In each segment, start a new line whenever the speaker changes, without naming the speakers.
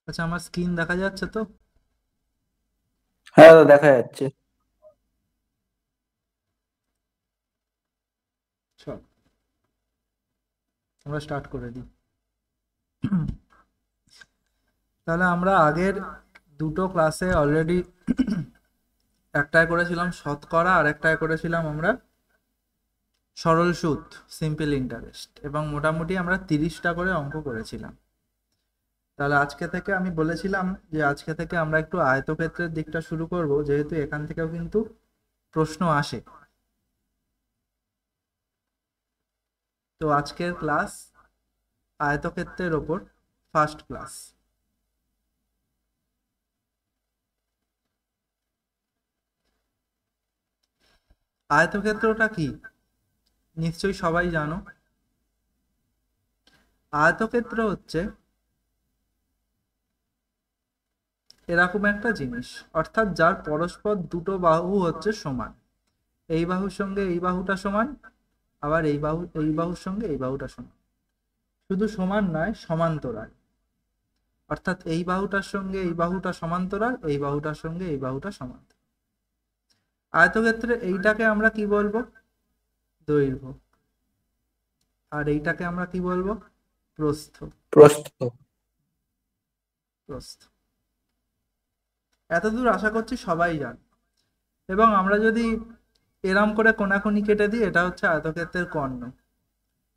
আচ্ছা, আমার স্ক্রিন দেখা যাচ্ছে তো?
হ্যাঁ দাদা, দেখা যাচ্ছে।
চল, আমরা স্টার্ট করে দিই। তাহলে আমরা আগের দুটো ক্লাসে অলরেডি একটায় করেছিলাম শতকরা, আর একটায় করেছিলাম আমরা সরল সুদ, সিম্পল ইন্টারেস্ট, এবং মোটামুটি আমরা 30টা করে অঙ্ক করেছিলাম। তাহলে আজকে থেকে আমি বলেছিলাম যে আজকে থেকে আমরা একটু আয়তক্ষেত্রের দিকটা শুরু করব, যেহেতু এখান থেকেও কিন্তু প্রশ্ন আসে। তো আজকের ক্লাস আয়তক্ষেত্রের ওপর, ফার্স্ট ক্লাস। আয়তক্ষেত্রটা কি নিশ্চয়ই সবাই জানো। আয়তক্ষেত্র হচ্ছে এরকম একটা জিনিস, অর্থাৎ যার পরস্পর দুটো বাহু হচ্ছে সমান। এই বাহুর সঙ্গে এই বাহুটা সমান, আবার এই বাহুর সঙ্গে এই বাহুটা সমান। শুধু সমান নয়, সমান্তরাল। অর্থাৎ এই বাহুটার সঙ্গে এই বাহুটা সমান্তরাল, এই বাহুটার সঙ্গে এই বাহুটা সমান্তরাল। আয়তক্ষেত্রে এইটাকে আমরা কি বলবো? দৈর্ঘ্য। আর এইটাকে আমরা কি বলবো? প্রস্থ।
প্রস্থ।
প্রস্থ। এতদূর আশা করছি সবাই জানে। এবং আমরা যদি এরম করে কোনাকুনি কেটে দিই, এটা হচ্ছে আয়তক্ষেত্রের কর্ণ।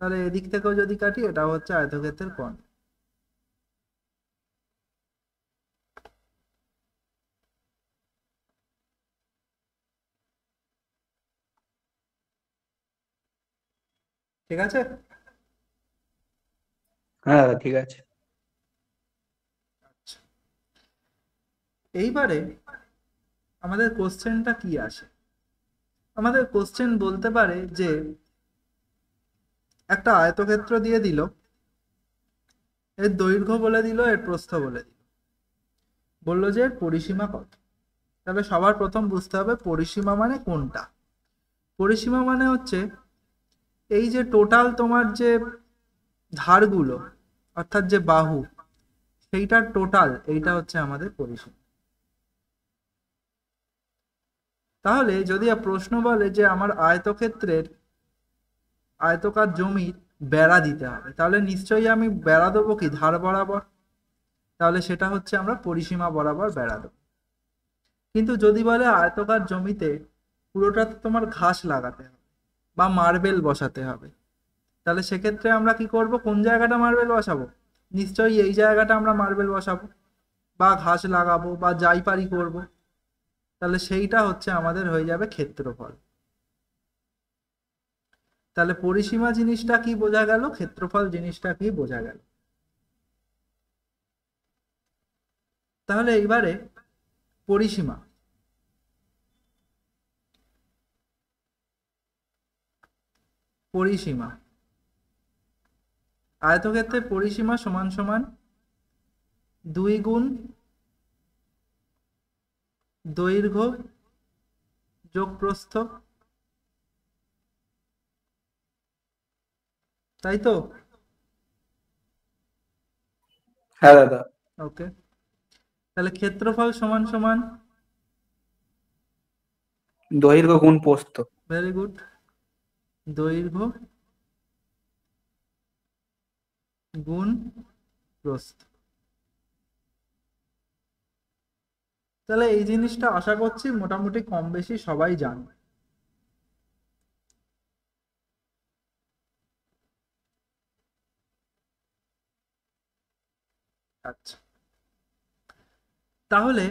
তাহলে এদিক থেকেও যদি কাটি, এটা হচ্ছে আয়তক্ষেত্রের কর্ণ। ঠিক আছে?
হ্যাঁ দাদা, ঠিক আছে।
আচ্ছা, এইবারে আমাদের কোশ্চেনটা কি আসে? আমাদের কোশ্চেন বলতে পারে যে একটা আয়তক্ষেত্র দিয়ে দিল, এর দৈর্ঘ্য বলে দিল, এর প্রস্থ বলে দিল, বললো যে এর পরিসীমা কত। তাহলে সবার প্রথম বুঝতে হবে পরিসীমা মানে কোনটা। পরিসীমা মানে হচ্ছে এই যে টোটাল তোমার যে ধারগুলো, অর্থাৎ যে বাহু, সেইটার টোটাল, এইটা হচ্ছে আমাদের পরিসীমা। তাহলে যদি প্রশ্ন বলে যে আমার আয়তক্ষেত্রের, আয়তকার জমির বেড়া দিতে হবে, তাহলে নিশ্চয়ই আমি বেড়া দেবো কি ধার বরাবর। তাহলে সেটা হচ্ছে আমরা পরিসীমা বরাবর বেড়া দেবো। কিন্তু যদি বলে আয়তকার জমিতে পুরোটাতে তোমার ঘাস লাগাতে হবে বা মার্বেল বসাতে হবে, তাহলে সেক্ষেত্রে আমরা কি করব? কোন জায়গাটা মার্বেল বসাবো? নিশ্চয়ই এই জায়গাটা আমরা মার্বেল বসাবো, বা ঘাস লাগাবো, বা যাই পারি করব। তাহলে সেইটা হচ্ছে আমাদের হয়ে যাবে ক্ষেত্রফল। তাহলে পরিসীমা জিনিসটা কি বোঝা গেল, ক্ষেত্রফল জিনিসটা কি বোঝা গেল। তাহলে এইবারে পরিসীমা, পরিসীমা আয়তক্ষেত্রের পরিসীমা সমান সমান 2 গুণ দৈর্ঘ্য যোগ প্রস্থ। তাই তো?
হ্যাঁ দাদা।
ওকে। তাহলে ক্ষেত্রফল সমান সমান,
দৈর্ঘ্য গুণ প্রস্থ।
ভেরি গুড, দৈর্ঘ্য গুণ প্রস্থ। তাহলে এই জিনিসটা আশা করছি মোটামুটি কম বেশি সবাই জানে। আচ্ছা, তাহলে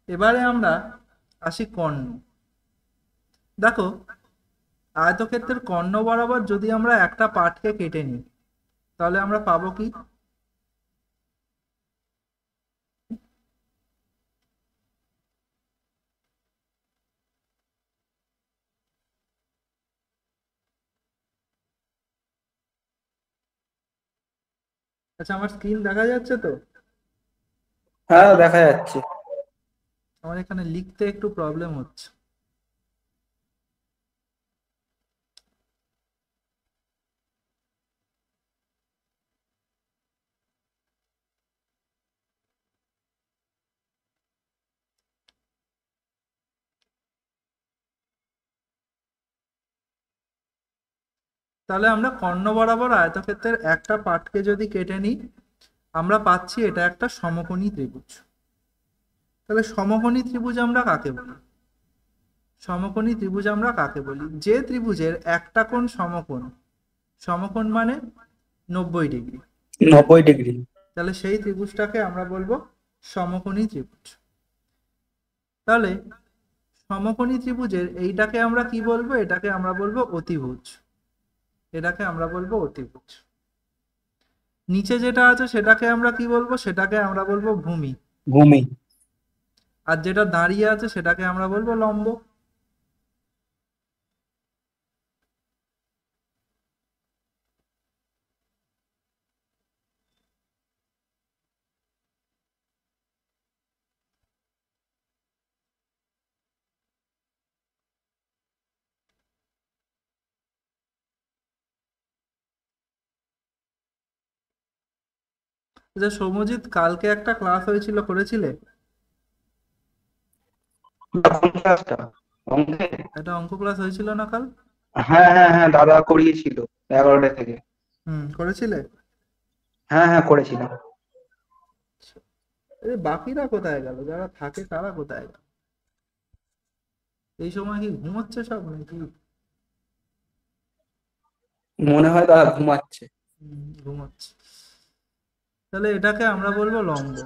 এবারে আমরা আসি কর্ণ। দেখো, আয়তক্ষেত্রের কর্ণ বরাবর যদি আমরা একটা পাটকে কেটে নিই, তাহলে আমরা পাবো কি? আচ্ছা, আমার স্ক্রিন দেখা যাচ্ছে তো?
হ্যাঁ, দেখা যাচ্ছে।
আমার এখানে লিখতে একটু প্রবলেম হচ্ছে। তাহলে আমরা কর্ণ বরাবর আয়তক্ষেত্রের একটা পাটকে যদি কেটে নিই, আমরা পাচ্ছি এটা একটা সমকোণী ত্রিভুজ। তাহলে সমকোণী ত্রিভুজ আমরা কাকে বলি? সমকোণী ত্রিভুজ আমরা কাকে বলি? যে ত্রিভুজের একটা কোণ সমকোণ, সমকোণ মানে 90 ডিগ্রি,
90 ডিগ্রি।
তাহলে সেই ত্রিভুজটাকে আমরা বলবো সমকোণী ত্রিভুজ। তাহলে সমকোণী ত্রিভুজের এইটাকে আমরা কি বলবো? এটাকে আমরা বলবো অতিভুজ। এটাকে আমরা বলবো অতিভুজ। নিচে যেটা আছে সেটাকে আমরা কি বলবো? সেটাকে আমরা বলবো ভূমি।
ভূমি।
আর যেটা দাঁড়িয়ে আছে সেটাকে আমরা বলবো লম্ব। যে সৌম্যজিৎ, কালকে একটা ক্লাস হয়েছিল, করেছিলে?
কোন ক্লাসটা? অঙ্কে?
একটা অঙ্ক ক্লাস হয়েছিল না কাল?
হ্যাঁ হ্যাঁ হ্যাঁ, দাদা করিয়েছিল 11টা থেকে।
করেছিলে?
হ্যাঁ হ্যাঁ, করেছিলাম।
এই বাকিরা কোথায় গেল? যারা থাকে তারা কোথায় গেল? এই সময় কি ঘুমোচ্ছে সব নাকি?
মনে হয় দাদা ঘুমাচ্ছে।
ঘুমোচ্ছে। তাহলে এটাকে আমরা বলবো লম্ব।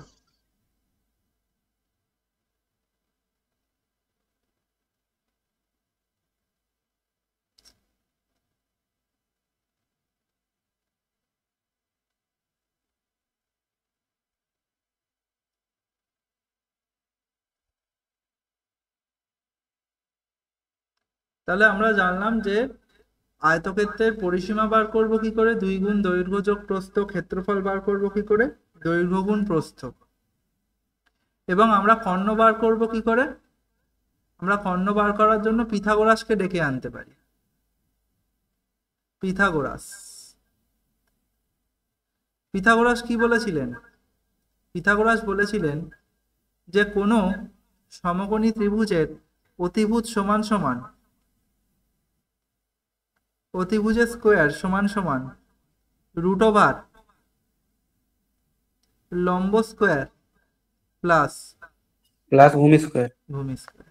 তাহলে আমরা জানলাম যে আয়তক্ষেত্রের পরিসীমা বার করব কি করে? 2 গুণ দৈর্ঘ্য যোগ প্রস্থ। ক্ষেত্রফল বার করব কি করে? দৈর্ঘ্য গুণ প্রস্থ। এবং আমরা কর্ণ বার করব কি করে? আমরা কর্ণ বার করার জন্য পিথাগোরাসকে ডেকে আনতে পারি। পিথাগোরাস। পিথাগোরাস কি বলেছিলেন? পিথাগোরাস বলেছিলেন যে কোনো সমকোণী ত্রিভুজের অতিভুজ সমান সমান, অতিভুজের স্কোয়ার সমান সমান রুট ওভার লম্ব স্কোয়ার প্লাস
প্লাস ভূমি স্কোয়ার।
ভূমি স্কোয়ার।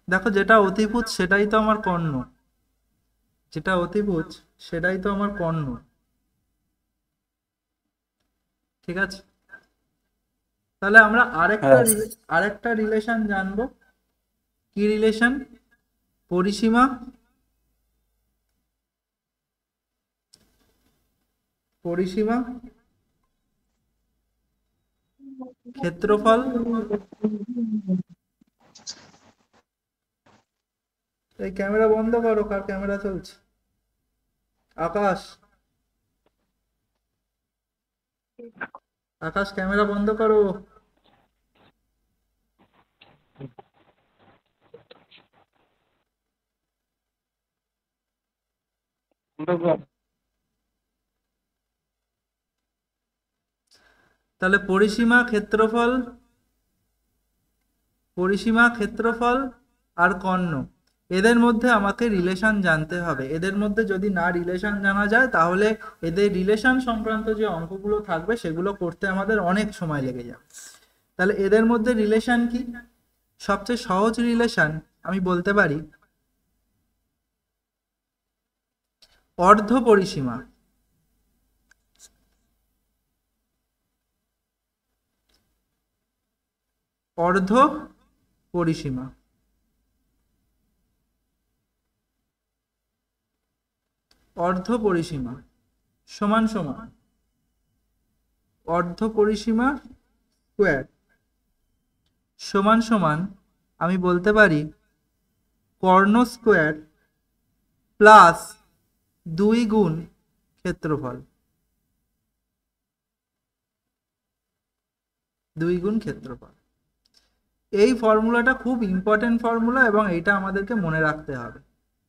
দেখো, যেটা অতিভুজ সেটাই তো আমার কর্ণ। যেটা অতিভুজ সেটাই তো আমার কর্ণ। ঠিক আছে? তাহলে আমরা
হ্যাঁ।
আরেকটা রিলেশন জানবো। কি রিলেশন? পরিসীমা পরিসীমা ক্ষেত্রফল। এই ক্যামেরা বন্ধ করো, কার ক্যামেরা চলছে? আকাশ, আকাশ ক্যামেরা বন্ধ করো। তাহলে পরিসীমা ক্ষেত্রফল আর কর্ণ, এদের মধ্যে আমাকে রিলেশন জানতে হবে। এদের মধ্যে যদি না রিলেশন জানা যায় তাহলে এদের রিলেশন সংক্রান্ত যে অঙ্কগুলো থাকবে সেগুলো করতে আমাদের অনেক সময় লেগে যাবে। তাহলে এদের মধ্যে রিলেশন কি? সবচেয়ে সহজ রিলেশন আমি বলতে পারি অর্ধ পরিসীমা। অর্ধ পরিসীমা অর্ধ পরিসীমা সমান সমান অর্ধ পরিসীমা স্কোয়ার সমান সমান আমি বলতে পারি কর্ণ স্কোয়ার প্লাস 2 গুণ ক্ষেত্রফল। 2 গুণ ক্ষেত্রফল। এই ফর্মুলাটা খুব ইম্পর্টেন্ট ফর্মুলা এবং এইটা আমাদেরকে মনে রাখতে হবে।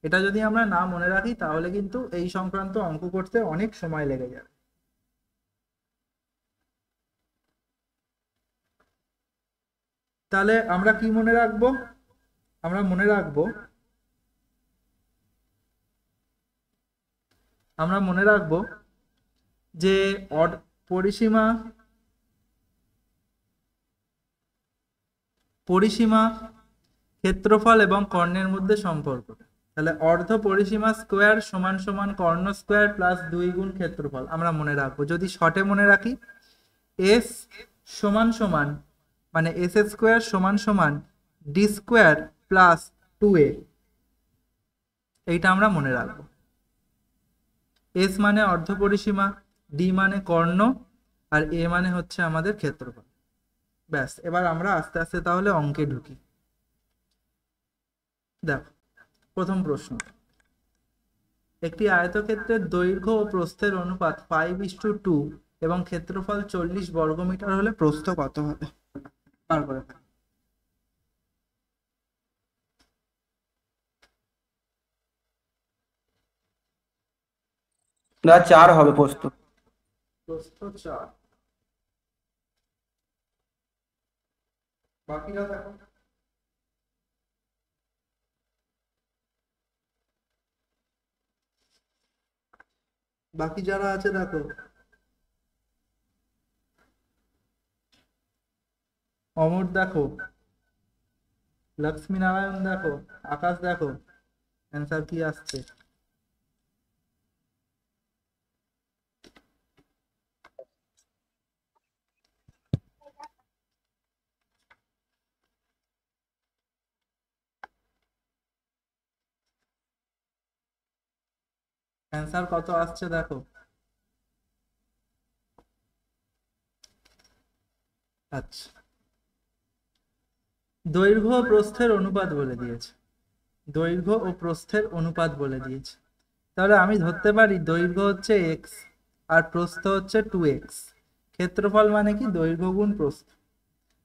এটা যদি আমরা না মনে রাখি তাহলে কিন্তু এই সংক্রান্ত অঙ্ক করতে অনেক সময় লেগে যাবে। তাহলে আমরা কি মনে রাখবো? আমরা মনে রাখবো আমরা মনে রাখবো যে পরিসীমা পরিসীমা ক্ষেত্রফল এবং কর্ণের মধ্যে সম্পর্ক। তাহলে অর্ধ পরিসীমা স্কোয়ার সমান সমান কর্ণ স্কোয়ার প্লাস 2 গুণ ক্ষেত্রফল আমরা মনে রাখবো। যদি শর্টে মনে রাখি, এস সমান সমান মানে এস স্কোয়ার সমান সমান ডি স্কোয়ার প্লাস 2a, এইটা আমরা মনে রাখবো। এস মানে অর্ধ পরিসীমা, ডি মানে কর্ণ, আর এ মানে হচ্ছে আমাদের ক্ষেত্রফল। ব্যাস, এবার আমরা আস্তে আস্তে তাহলে অঙ্কে ঢুকি। দেখো প্রথম প্রশ্ন, একটি আয়তক্ষেত্রের দৈর্ঘ্য ও প্রস্থের অনুপাত 5:2 এবং ক্ষেত্রফল 40 বর্গমিটার হলে প্রস্থ কত হবে? বার করে ফেলো।
না 4 হবে প্রস্থ।
প্রস্থ 4, বাকিরা দেখো। বাকি যারা আছে দেখো, অমর দেখো, লক্ষ্মী নারায়ণ দেখো, আকাশ দেখো, অ্যান্সার কি আসছে? অ্যান্সার কত আসছে দেখো। আচ্ছা, দৈর্ঘ্য ও প্রস্থের অনুপাত বলে দিয়েছে, দৈর্ঘ্য ও প্রস্থের অনুপাত বলে দিয়েছে। তাহলে আমি ধরতে পারি দৈর্ঘ্য হচ্ছে এক্স আর প্রস্থ হচ্ছে 2x। ক্ষেত্রফল মানে কি? দৈর্ঘ্য গুণ প্রস্থ।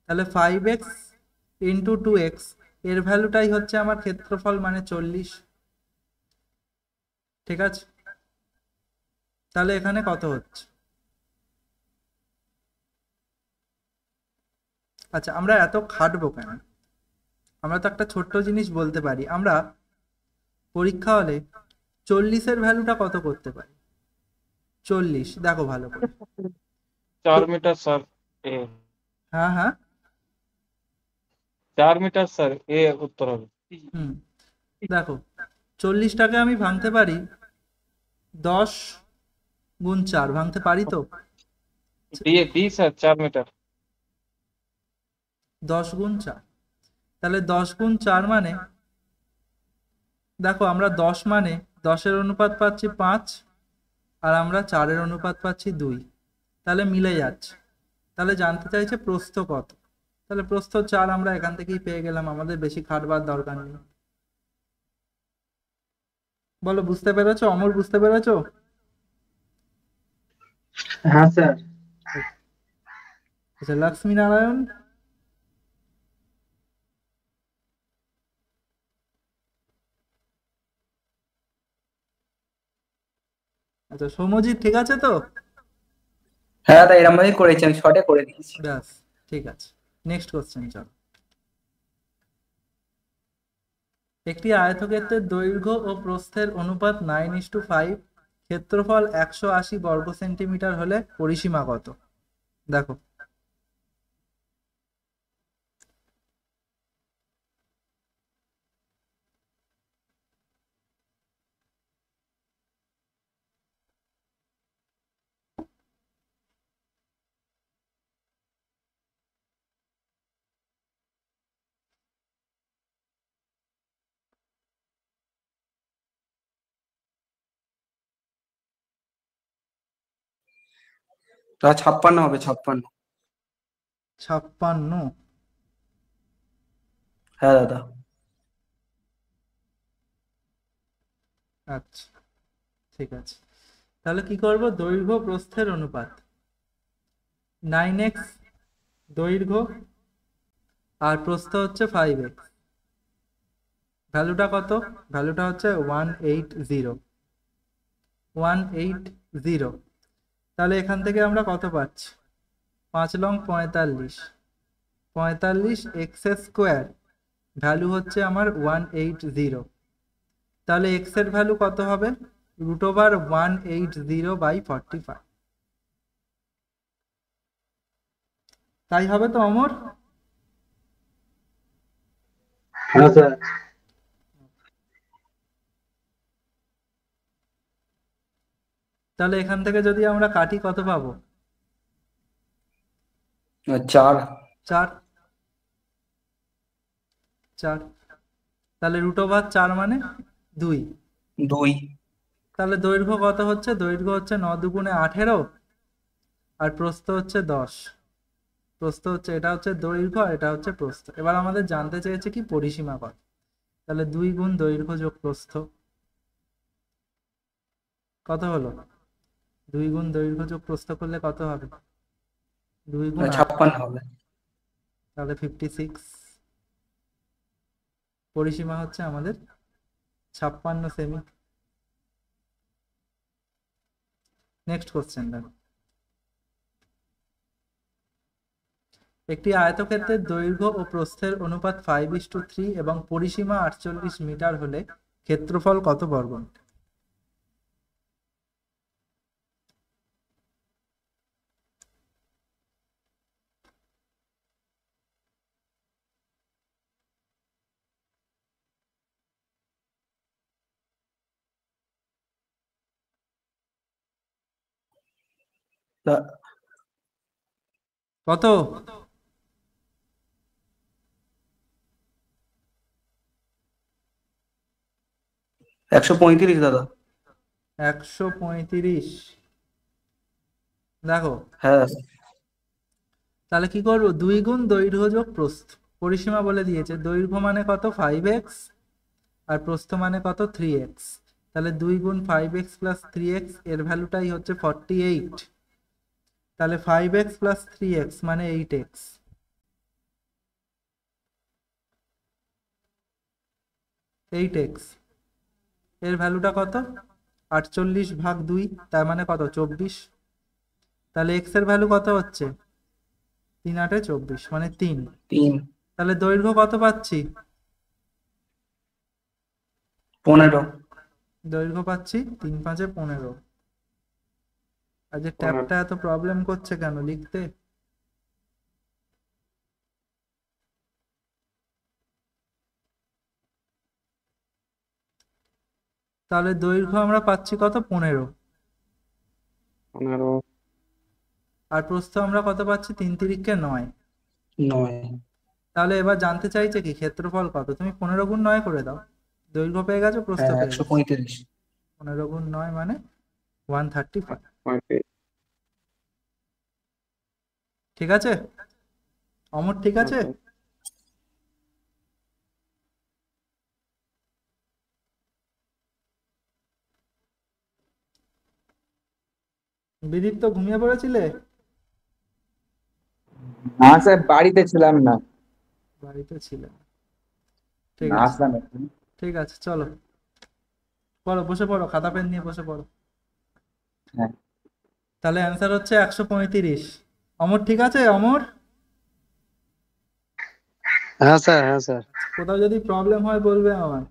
তাহলে 5x ইন্টু 2x, এর ভ্যালুটাই হচ্ছে আমার ক্ষেত্রফল মানে 40। ঠিক আছে, তাহলে এখানে কত হচ্ছে? আচ্ছা, আমরা এত খাটবো কেন? আমরা তো একটা ছোট্ট জিনিস বলতে পারি। আমরা পরীক্ষা হলে 40-এর ভ্যালুটা কত করতে পারি? 40 দেখো ভালো করে।
4 मीटर सर ए।
হ্যাঁ হ্যাঁ,
4 मीटर सर ए उत्तर হবে।
হুম, দেখো 40টাকে আমি ভাঙতে পারি 10 গুণ 4, ভাঙতে পারি তো?
B B sir 4 metre.
10 গুণ 4, তাহলে 10 গুণ 4 মানে দেখো আমরা 10 মানে 10-এর অনুপাত পাচ্ছি 5, আর আমরা 4-এর অনুপাত পাচ্ছি 2, তাহলে মিলে যাচ্ছে। তাহলে জানতে চাইছে প্রস্থ কত। তাহলে প্রস্থ 4 আমরা এখান থেকেই পেয়ে গেলাম, আমাদের বেশি খাটবার দরকার নেই। বলো, বুঝতে পেরেছো? অমর বুঝতে পেরেছো?
হ্যাঁ স্যার।
আচ্ছা, লক্ষ্মী নারায়ণ, আচ্ছা সৌম্যজিৎ, ঠিক আছে তো?
হ্যাঁ দাদা, এরম ভাবেই করেছি, আমি শর্টে করে দিয়েছি।
ব্যাস, ঠিক আছে। নেক্সট কোশ্চেন চলো। একটি আয়তক্ষেত্রের দৈর্ঘ্য ও প্রস্থের অনুপাত 9:5, ক্ষেত্রফল 180 বর্গ সেন্টিমিটার হলে পরিসীমা কত? দেখো
তা 56 হবে, 56।
56।
হ্যাঁ দাদা।
আচ্ছা, ঠিক আছে। তাহলে কি করব? দৈর্ঘ্য প্রস্থের অনুপাত 9x দৈর্ঘ্য আর প্রস্থ হচ্ছে 5x, ভ্যালুটা কত? ভ্যালুটা হচ্ছে 180। 180, তাহলে এখান থেকে আমরা কত পাচ্ছি? 5 লং 45, 45 এক্স স্কোয়ার, ভ্যালু হচ্ছে আমার 180। তাহলে এক্স এর ভ্যালু কত হবে? √180/45। তাই হবে তো অমর?
হ্যাঁ স্যার।
তাহলে এখান থেকে যদি আমরা কাটি কত পাবো?
4।
4। 4। তাহলে √4 মানে 2।
2।
তাহলে দৈর্ঘ্য কত হচ্ছে? দৈর্ঘ্য হচ্ছে 9 দুগুণে 18, আর প্রস্থ হচ্ছে 10। প্রস্থ হচ্ছে, এটা হচ্ছে দৈর্ঘ্য আর এটা হচ্ছে প্রস্থ। এবার আমাদের জানতে চেয়েছে কি পরিসীমা কত। তাহলে 2 গুণ দৈর্ঘ্য যোগ প্রস্থ কত হলো? 2 গুণ দৈর্ঘ্য যোগ প্রস্থ করলে কত হবে? 2 গুণ 8,
56 হবে।
তাহলে 56। পরিসীমা হচ্ছে আমাদের 56 সেমি। নেক্সট কোশ্চেন দেখো। একটি আয়তক্ষেত্রের দৈর্ঘ্য ও প্রস্থের অনুপাত 5:3 এবং পরিসীমা 48 মিটার হলে ক্ষেত্রফল কত বর্গমিটার?
তা-
কত?
135 দাদা।
135। দেখো,
হ্যাঁ।
তাহলে কি করবো? 2 গুণ দৈর্ঘ্য যোগ প্রস্থ। পরিসীমা বলে দিয়েছে, দৈর্ঘ্য মানে কত? 5x, আর প্রস্থ মানে কত? 3x। তাহলে 2 গুণ 5x প্লাস 3x, এর ভ্যালুটাই হচ্ছে 48। তাহলে 5x প্লাস 3x মানে 8x। 8x এর ভ্যালুটা কত? 48/2, তার মানে কত? 24। তাহলে x এর ভ্যালু কত হচ্ছে? 3 8 24 মানে 3।
3।
তাহলে দৈর্ঘ্য কত পাচ্ছি?
15।
দৈর্ঘ্য পাচ্ছি 3 5 15। আর যে
15।
ট্যাবটা এত প্রবলেম করছে কেন লিখতে? তাহলে দৈর্ঘ্য আমরা পাচ্ছি কত? 15।
15।
আর প্রস্থ আমরা কত পাচ্ছি? 3 3 9।
9।
তাহলে এবার জানতে চাইছে কি ক্ষেত্রফল কত। তুমি 15 গুণ 9 করে দাও, দৈর্ঘ্য পেয়ে গেছো, প্রস্থ
হ্যাঁ,
পেয়ে গেছো।
135।
15 গুণ 9 মানে 135। ঠিক আছে অমর? ঠিক আছে।
Okay.
বিদীপ তো ঘুমিয়ে পড়েছিলে?
না স্যার, বাড়িতে ছিলাম না।
বাড়িতে ছিলে? ঠিক
না
আছে,
আসলাম এখন।
ঠিক আছে, চলো পড়ো, বসে পড়ো, খাতা পেন নিয়ে বসে পড়ো।
হ্যাঁ।
তাহলে অ্যান্সার হচ্ছে 135। অমর ঠিক আছে? অমর,
হ্যাঁ স্যার, হ্যাঁ স্যার।
কোথাও যদি প্রবলেম হয় বলবে আমার।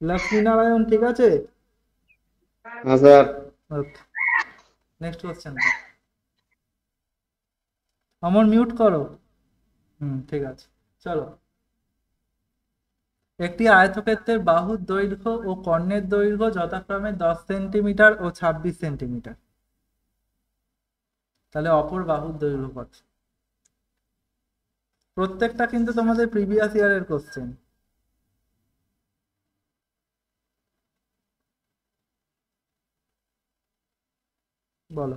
লক্ষ্মীনারায়ণ ঠিক আছে?
হ্যাঁ স্যার।
ওকে, নেক্সট কোশ্চেন। অমর মিউট করো। ঠিক আছে, চলো। একটি আয়তক্ষেত্রের বাহুর দৈর্ঘ্য ও কর্ণের দৈর্ঘ্য যথাক্রমে 10 সেন্টিমিটার ও 26 সেন্টিমিটার। তাহলে অপর বাহুর দৈর্ঘ্য কত? প্রত্যেকটা কিন্তু তোমাদের প্রিভিয়াস ইয়ারের কোশ্চেন। বলো।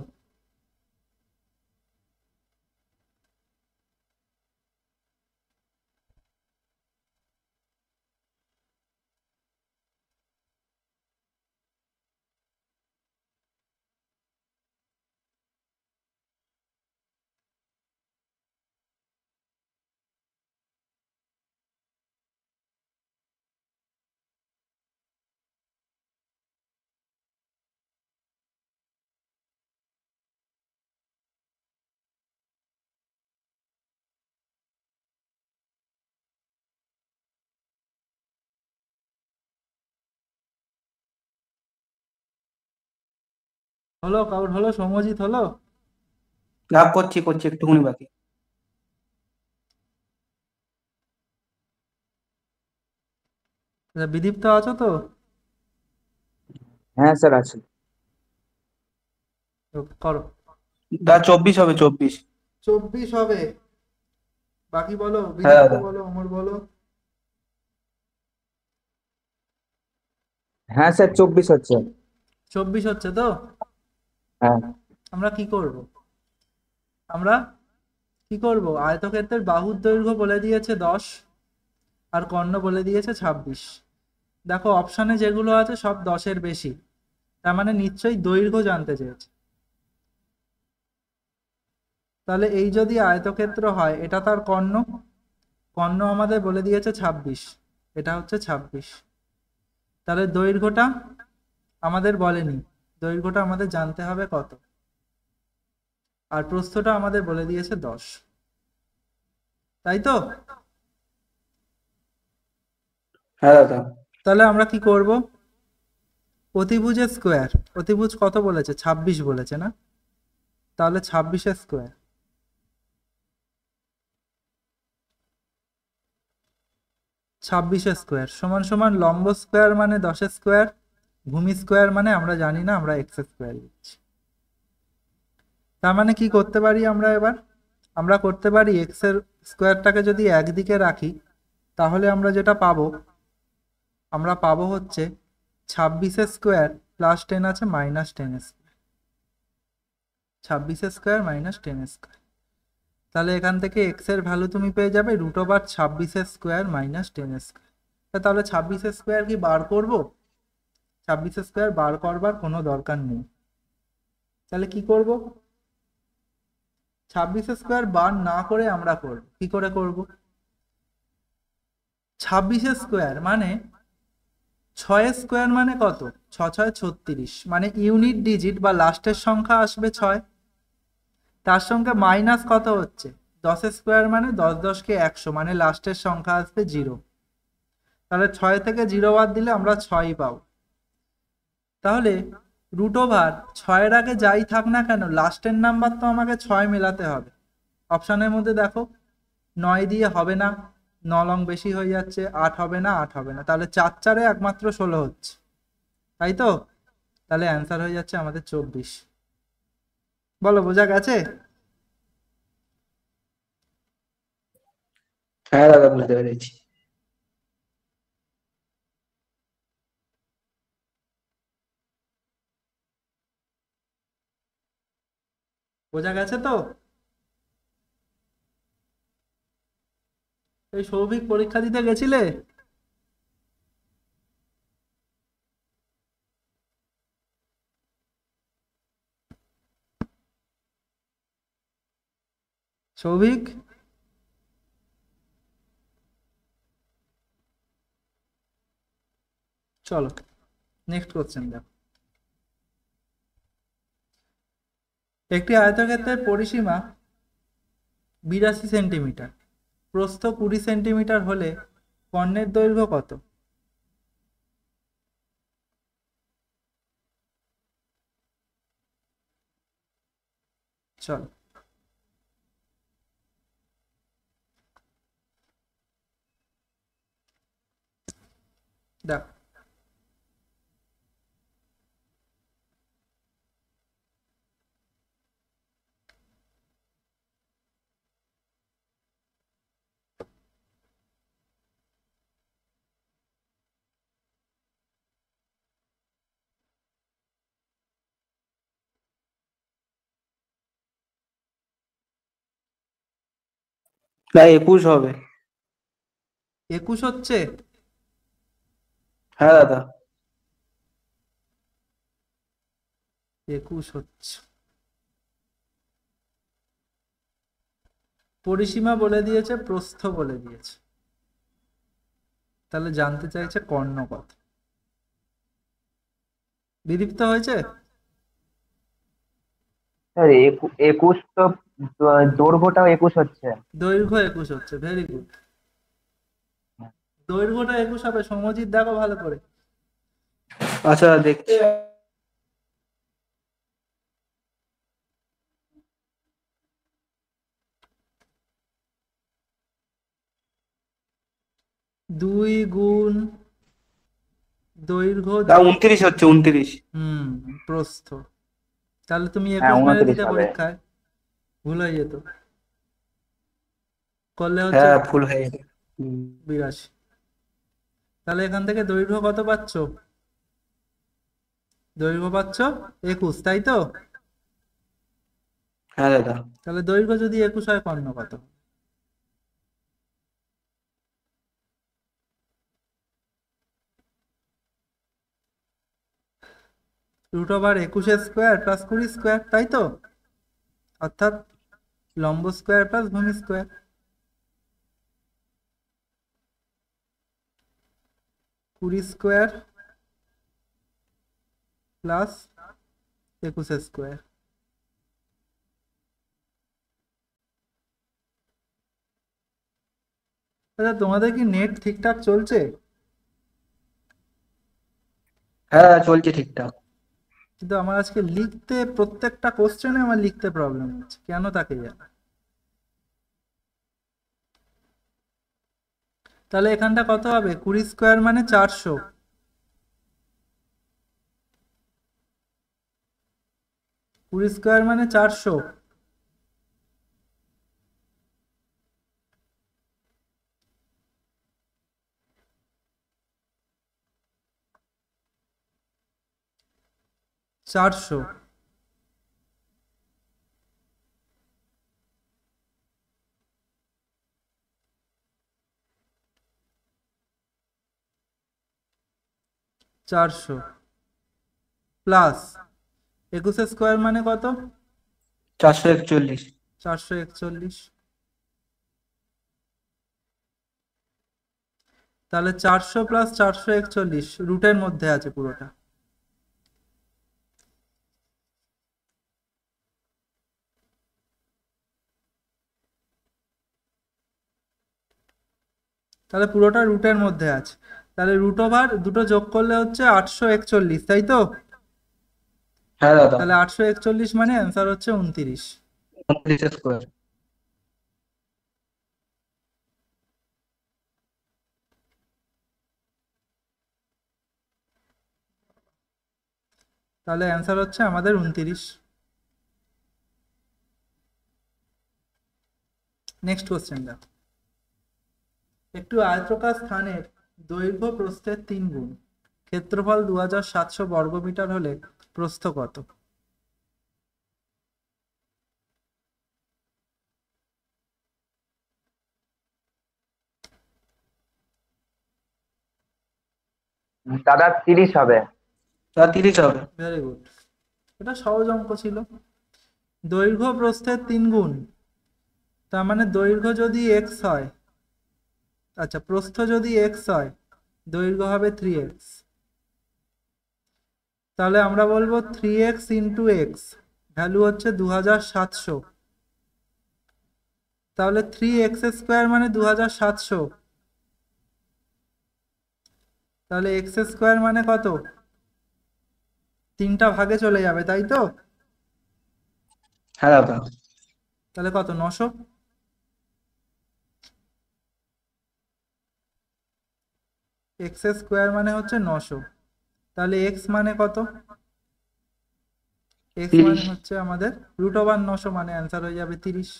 হলো কারোর? হলো? সমজিৎ হলো?
করছি করছি, একটুখানি বাকি।
আচ্ছা, বিদীপ্ত আছো তো?
হ্যাঁ স্যার আছে।
তো করো।
24 হবে, 24।
24 হবে। বাকি বলো,
হ্যাঁ
বিদীপ্ত
দাদা।
বলো, অমর বলো।
হ্যাঁ স্যার 24 হচ্ছে।
24 হচ্ছে তো?
হ্যাঁ
আমরা কি করব? আমরা কি করব? আয়তক্ষেত্রের বাহুর দৈর্ঘ্য বলে দিয়েছে 10, আর কর্ণ বলে দিয়েছে 26। দেখো অপশানে যেগুলো আছে সব 10-এর বেশি, তার মানে নিশ্চয়ই দৈর্ঘ্য জানতে চেয়েছে। তাহলে এই যদি আয়তক্ষেত্র হয়, এটা তার কর্ণ। কর্ণ আমাদের বলে দিয়েছে 26, এটা হচ্ছে 26। তাহলে দৈর্ঘ্যটা আমাদের বলেনি, দৈর্ঘ্যটা আমাদের জানতে হবে কত। আর প্রস্থটা আমাদের বলে দিয়েছে 10, তাই তো?
হ্যাঁ দাদা।
তাহলে আমরা কি করব? অতিভুজের স্কোয়ার, অতিভুজ কত বলেছে? 26 বলেছে না? তাহলে 26-এর স্কোয়ার, 26-এর স্কোয়ার সমান সমান লম্ব স্কোয়ার মানে 10-এর স্কোয়ার, ভূমি স্কোয়ার মানে আমরা জানি না, আমরা এক্স স্কোয়ার লিখছি। তার মানে কি করতে পারি আমরা এবার? আমরা করতে পারি এক্স এর স্কোয়ারটাকে যদি একদিকে রাখি, তাহলে আমরা যেটা পাবো, আমরা পাবো হচ্ছে 26-এর স্কোয়ার প্লাস 10 আছে মাইনাস 10 স্কোয়ার, 26-এর স্কোয়ার মাইনাস 10 স্কোয়ার। তাহলে এখান থেকে এক্স এর ভ্যালু তুমি পেয়ে যাবে √26 স্কোয়ার মাইনাস 10 স্কোয়ার। তাহলে 26-এর স্কোয়ার কি বার করব? 26-এর স্কোয়ার বার করবার কোনো দরকার নেই। তাহলে কি করব? 26-এর স্কোয়ার বার না করে আমরা করব কি করে করব? 26-এর স্কোয়ার মানে 6 স্কোয়ার মানে কত? 6 6 36, মানে ইউনিট ডিজিট বা লাস্টের সংখ্যা আসবে 6, তার সঙ্গে মাইনাস কত হচ্ছে 10 স্কোয়ার মানে 10 10 কে 100, মানে লাস্টের সংখ্যা আসবে 0। তাহলে 6 থেকে 0 বাদ দিলে আমরা 6 পাবো। তাহলে √6-এর আগে যাই থাক না কেন, লাস্টের নাম্বার তো আমাকে 6 মেলাতে হবে। অপশানের মধ্যে দেখো 9 দিয়ে হবে না, 9 লং বেশি হয়ে যাচ্ছে, 8 হবে না, 8 হবে না, তাহলে 4 4-এ একমাত্র 16 হচ্ছে, তাই তো? তাহলে অ্যান্সার হয়ে যাচ্ছে আমাদের 24। বলো, বোঝা গেছে?
হ্যাঁ দাদা, বুঝতে পেরেছি।
বোঝা গেছে তো? এই সৌভিক, পরীক্ষা দিতে গেছিলে? সৌভিক, চলো নেক্সট কোশ্চেন দেখো। একটি আয়তক্ষেত্রের পরিসীমা 82 সেন্টিমিটার, প্রস্থ 20 সেন্টিমিটার হলে কর্ণের দৈর্ঘ্য কত? চলো দেখো।
না, 21 হবে।
21 হচ্ছে?
হ্যাঁ দাদা।
21 হচ্ছে। পরিসীমা বলে দিয়েছে, প্রস্থ বলে দিয়েছে, তাহলে জানতে চাইছে কর্ণ কত। বিদীপ্ত হয়েছে?
স্যার 21 তো, দৈর্ঘ্যটাও 21 হচ্ছে।
দৈর্ঘ্য 21 হচ্ছে, ভেরি গুড। দৈর্ঘ্যটা 21 হবে। সমজিৎ দেখো ভালো করে।
আচ্ছা, দেখছি।
2 গুণ দৈর্ঘ্য
তা 29 হচ্ছে 29।
প্রস্থ। তাহলে তুমি
হ্যাঁ
21 মেরে
29
দিতে
হবে।
পরীক্ষায়, ভুল হয়ে যেত, করলে হচ্ছে
হ্যাঁ ভুল হয়ে গেছে।
82। তাহলে এখান থেকে দৈর্ঘ্য কত পাচ্ছ? দৈর্ঘ্য পাচ্ছ 21, তাই তো?
হ্যাঁ দাদা।
তাহলে দৈর্ঘ্য যদি 21 হয়, কর্ণ কত? √21 প্লাস 20 স্কোয়ার, তাই তো? অর্থাৎ লম্ব স্কোয়ার প্লাস ভূমি স্কোয়ার। 20 square plus 21 square. আচ্ছা, তোমাদের কি নেট ঠিকঠাক চলছে?
হ্যাঁ চলছে ঠিকঠাক।
কিন্তু আমার আজকে লিখতে, প্রত্যেকটা কোশ্চেনে আমার লিখতে প্রবলেম হচ্ছে, কেন তাকে জানে। তাহলে এখানটা কত হবে? 20 স্কোয়ার মানে 400। 20 স্কোয়ার মানে 400। 400। চারশো প্লাস 21 স্কোয়ার মানে কত?
441।
441। তাহলে 400 প্লাস 441 রুটের মধ্যে আছে পুরোটা। তাহলে পুরোটা রুটের মধ্যে আছে। তাহলে রুট ওভার দুটো যোগ করলে হচ্ছে 841, তাই তো?
হ্যাঁ দাদা।
তাহলে 841 মানে অ্যান্সার হচ্ছে 29।
29 স্কোয়ার।
তাহলে অ্যান্সার হচ্ছে আমাদের 29। নেক্সট কোশ্চেন দেখো। একটু আয়তাকার স্থানের দৈর্ঘ্য প্রস্থের 3 গুণ, ক্ষেত্রফল 2700 বর্গমিটার হলে প্রস্থ কত?
দাদা 30 হবে।
তা 30 হবে।
Very good. এটা সহজ অঙ্ক ছিল। দৈর্ঘ্য প্রস্থের 3 গুণ, তার মানে দৈর্ঘ্য যদি এক্স হয়, আচ্ছা প্রস্থ যদি এক্স হয়, দৈর্ঘ্য হবে 3x। তাহলে আমরা বলবো 3x ইন্টু এক্স, ভ্যালু হচ্ছে 2700। তাহলে 3x² মানে 2700। তাহলে x² মানে কত? 3টা ভাগে চলে যাবে, তাই তো?
হ্যাঁ দাদা।
তাহলে কত? 900। x² মানে হচ্ছে 900। তাহলে x মানে কত? x
30।
মানে হচ্ছে আমাদের √900, মানে অ্যান্সার হয়ে যাবে 30।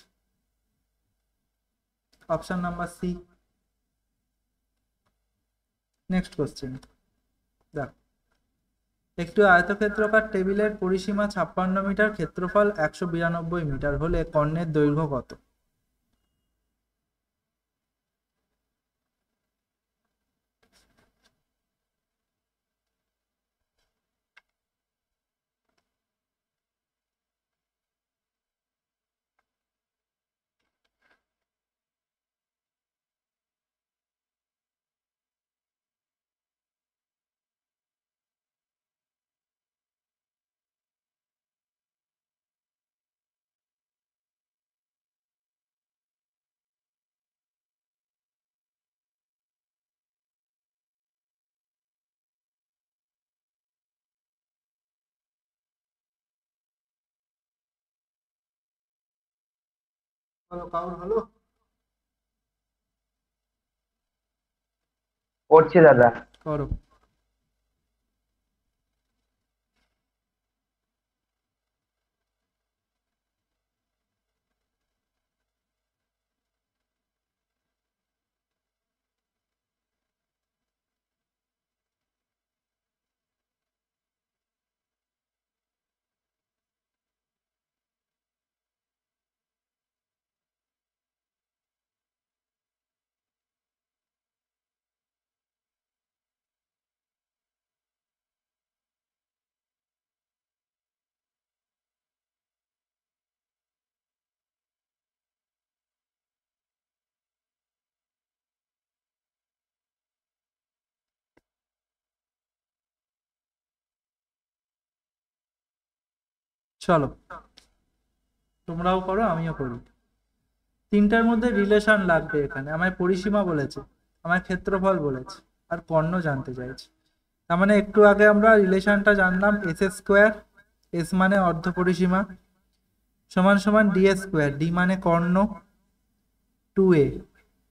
Option number C. Next question দেখ। একটি আয়তক্ষেত্রাকার টেবিলের পরিসীমা 56 মিটার, ক্ষেত্রফল 192 মিটার হলে কর্ণের দৈর্ঘ্য কত? বলো, কারোর হলো?
করছি দাদা।
করো। চলো, তোমরাও করো আমিও করি। তিনটার মধ্যে রিলেশন লাগবে, এখানে আমায় পরিসীমা বলেছে, আমায় ক্ষেত্রফল বলেছে, আর কর্ণ জানতে চাইছে। তার মানে একটু আগে আমরা রিলেশনটা জানলাম, এস স্কোয়ার, এস মানে অর্ধ পরিসীমা, সমান সমান ডি স্কোয়ার, ডি মানে কর্ণ, টু এ,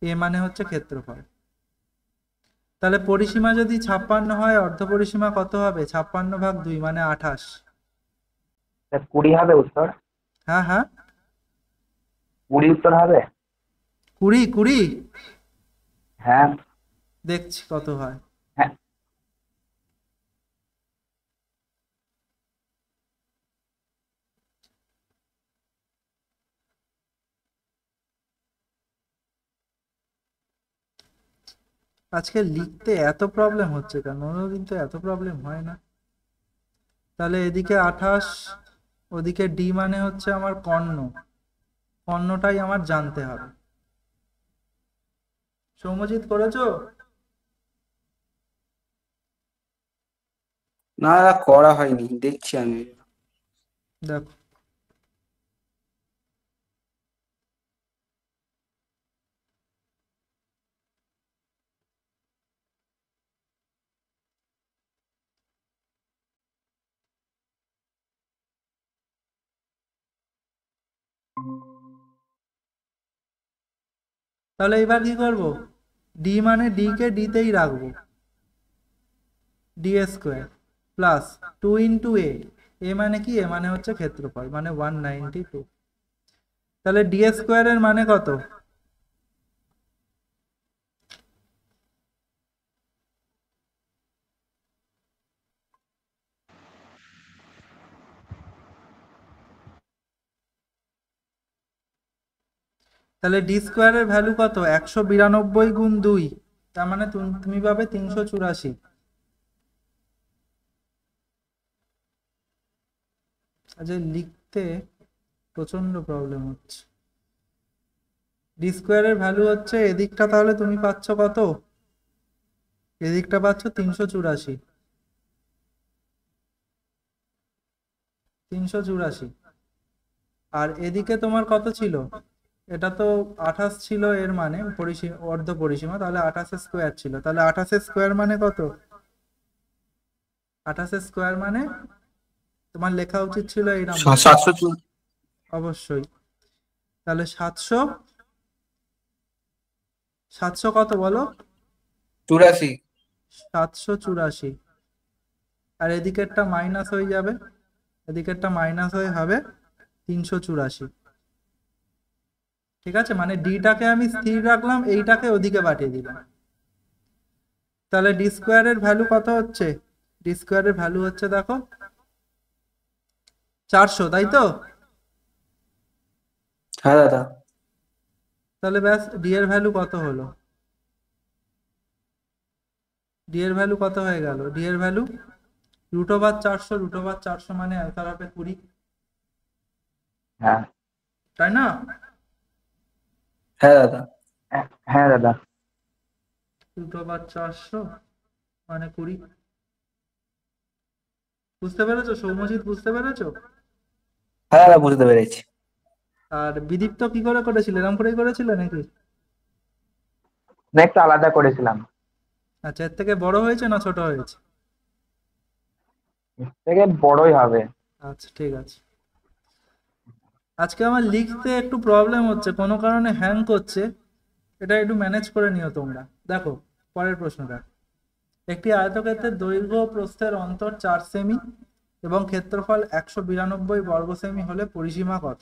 এ মানে হচ্ছে ক্ষেত্রফল। তাহলে পরিসীমা যদি 56 হয়, অর্ধ পরিসীমা কত হবে? 56/2 মানে 28।
20 হবে উত্তর।
হ্যাঁ হ্যাঁ,
20 উত্তর হবে।
20 20।
হ্যাঁ
দেখছি কত হয়।
হ্যাঁ।
আজকে লিখতে এত প্রবলেম হচ্ছে কেন? অন্যদিন তো এত প্রবলেম হয় না। তাহলে এদিকে 28, ওদিকে ডি মানে হচ্ছে আমার কর্ণ, কর্ণটাই আমার জানতে হবে। সৌম্যজিৎ করেছো?
না দাদা, করা হয়নি, দেখছি আমি।
দেখো, তাহলে এবার কি করব? ডি মানে ডি কে ডি তেই রাখবো, ডি স্কোয়ার প্লাস 2 × এ, এ মানে কি? এ মানে হচ্ছে ক্ষেত্রফল, মানে 192। তাহলে ডি স্কোয়ারের মানে কত? তাহলে ডি স্কোয়ারের ভ্যালু কত? 192 × 2, তার মানে তুমি পাবে 384। আচ্ছা, লিখতে প্রচন্ড প্রবলেম হচ্ছে। ডি স্কোয়ারের ভ্যালু হচ্ছে এদিকটা, তাহলে তুমি পাচ্ছ কত? এদিকটা পাচ্ছ 384, 384। আর এদিকে তোমার কত ছিল? এটা তো 28 ছিল, এর মানে পরিসীমা, অর্ধ পরিসীমা, তাহলে 28 স্কোয়ার ছিল। তাহলে 28 স্কোয়ার মানে কত? 28 স্কোয়ার মানে তোমার লেখা উচিত ছিল এই নাম্বার।
700।
অবশ্যই। তাহলে 700, 700 কত বলো?
84।
784। আর এদিকেরটা মাইনাস হয়ে যাবে, এদিকেরটা মাইনাস হয়ে হবে 384। ঠিক আছে, মানে ডিটাকে আমি স্থির রাখলাম, এইটাকে ওদিকে পাঠিয়ে দিলাম। তাহলে ডি স্কোয়ারের ভ্যালু কত হচ্ছে? ডি স্কোয়ারের ভ্যালু হচ্ছে, দেখো, 400, তাই তো?
হ্যাঁ দাদা।
তাহলে ব্যাস, ডি এর ভ্যালু কত হলো? ডি এর ভ্যালু কত হয়ে গেল? ডি এর ভ্যালু √400, √400 মানে অ্যান্সার হবে 20,
হ্যাঁ
তাই না?
হ্যাঁ দাদা।
হ্যাঁ দাদা।
√400 মানে 20। বুঝতে পেরেছো সৌম্যজিৎ? বুঝতে পেরেছো?
হ্যাঁ দাদা, বুঝতে পেরেছি।
আর বিদীপ্ত কি করে করেছিল? এরকম করেই করেছিল নাকি?
না, একটু আলাদা করেছিলাম।
আচ্ছা, এর থেকে বড় হয়েছে না ছোট হয়েছে?
এর থেকে বড়ই হবে।
আচ্ছা, ঠিক আছে। আজকে আমার লিখতে একটু প্রবলেম হচ্ছে, কোনো কারণে হ্যাং করছে, এটা একটু ম্যানেজ করে নিও তোমরা। দেখো পরের প্রশ্নটা। একটি আয়তক্ষেত্রের দৈর্ঘ্য ও প্রস্থের অন্তর 4 সেমি এবং ক্ষেত্রফল 192 বর্গ সেমি হলে পরিসীমা কত?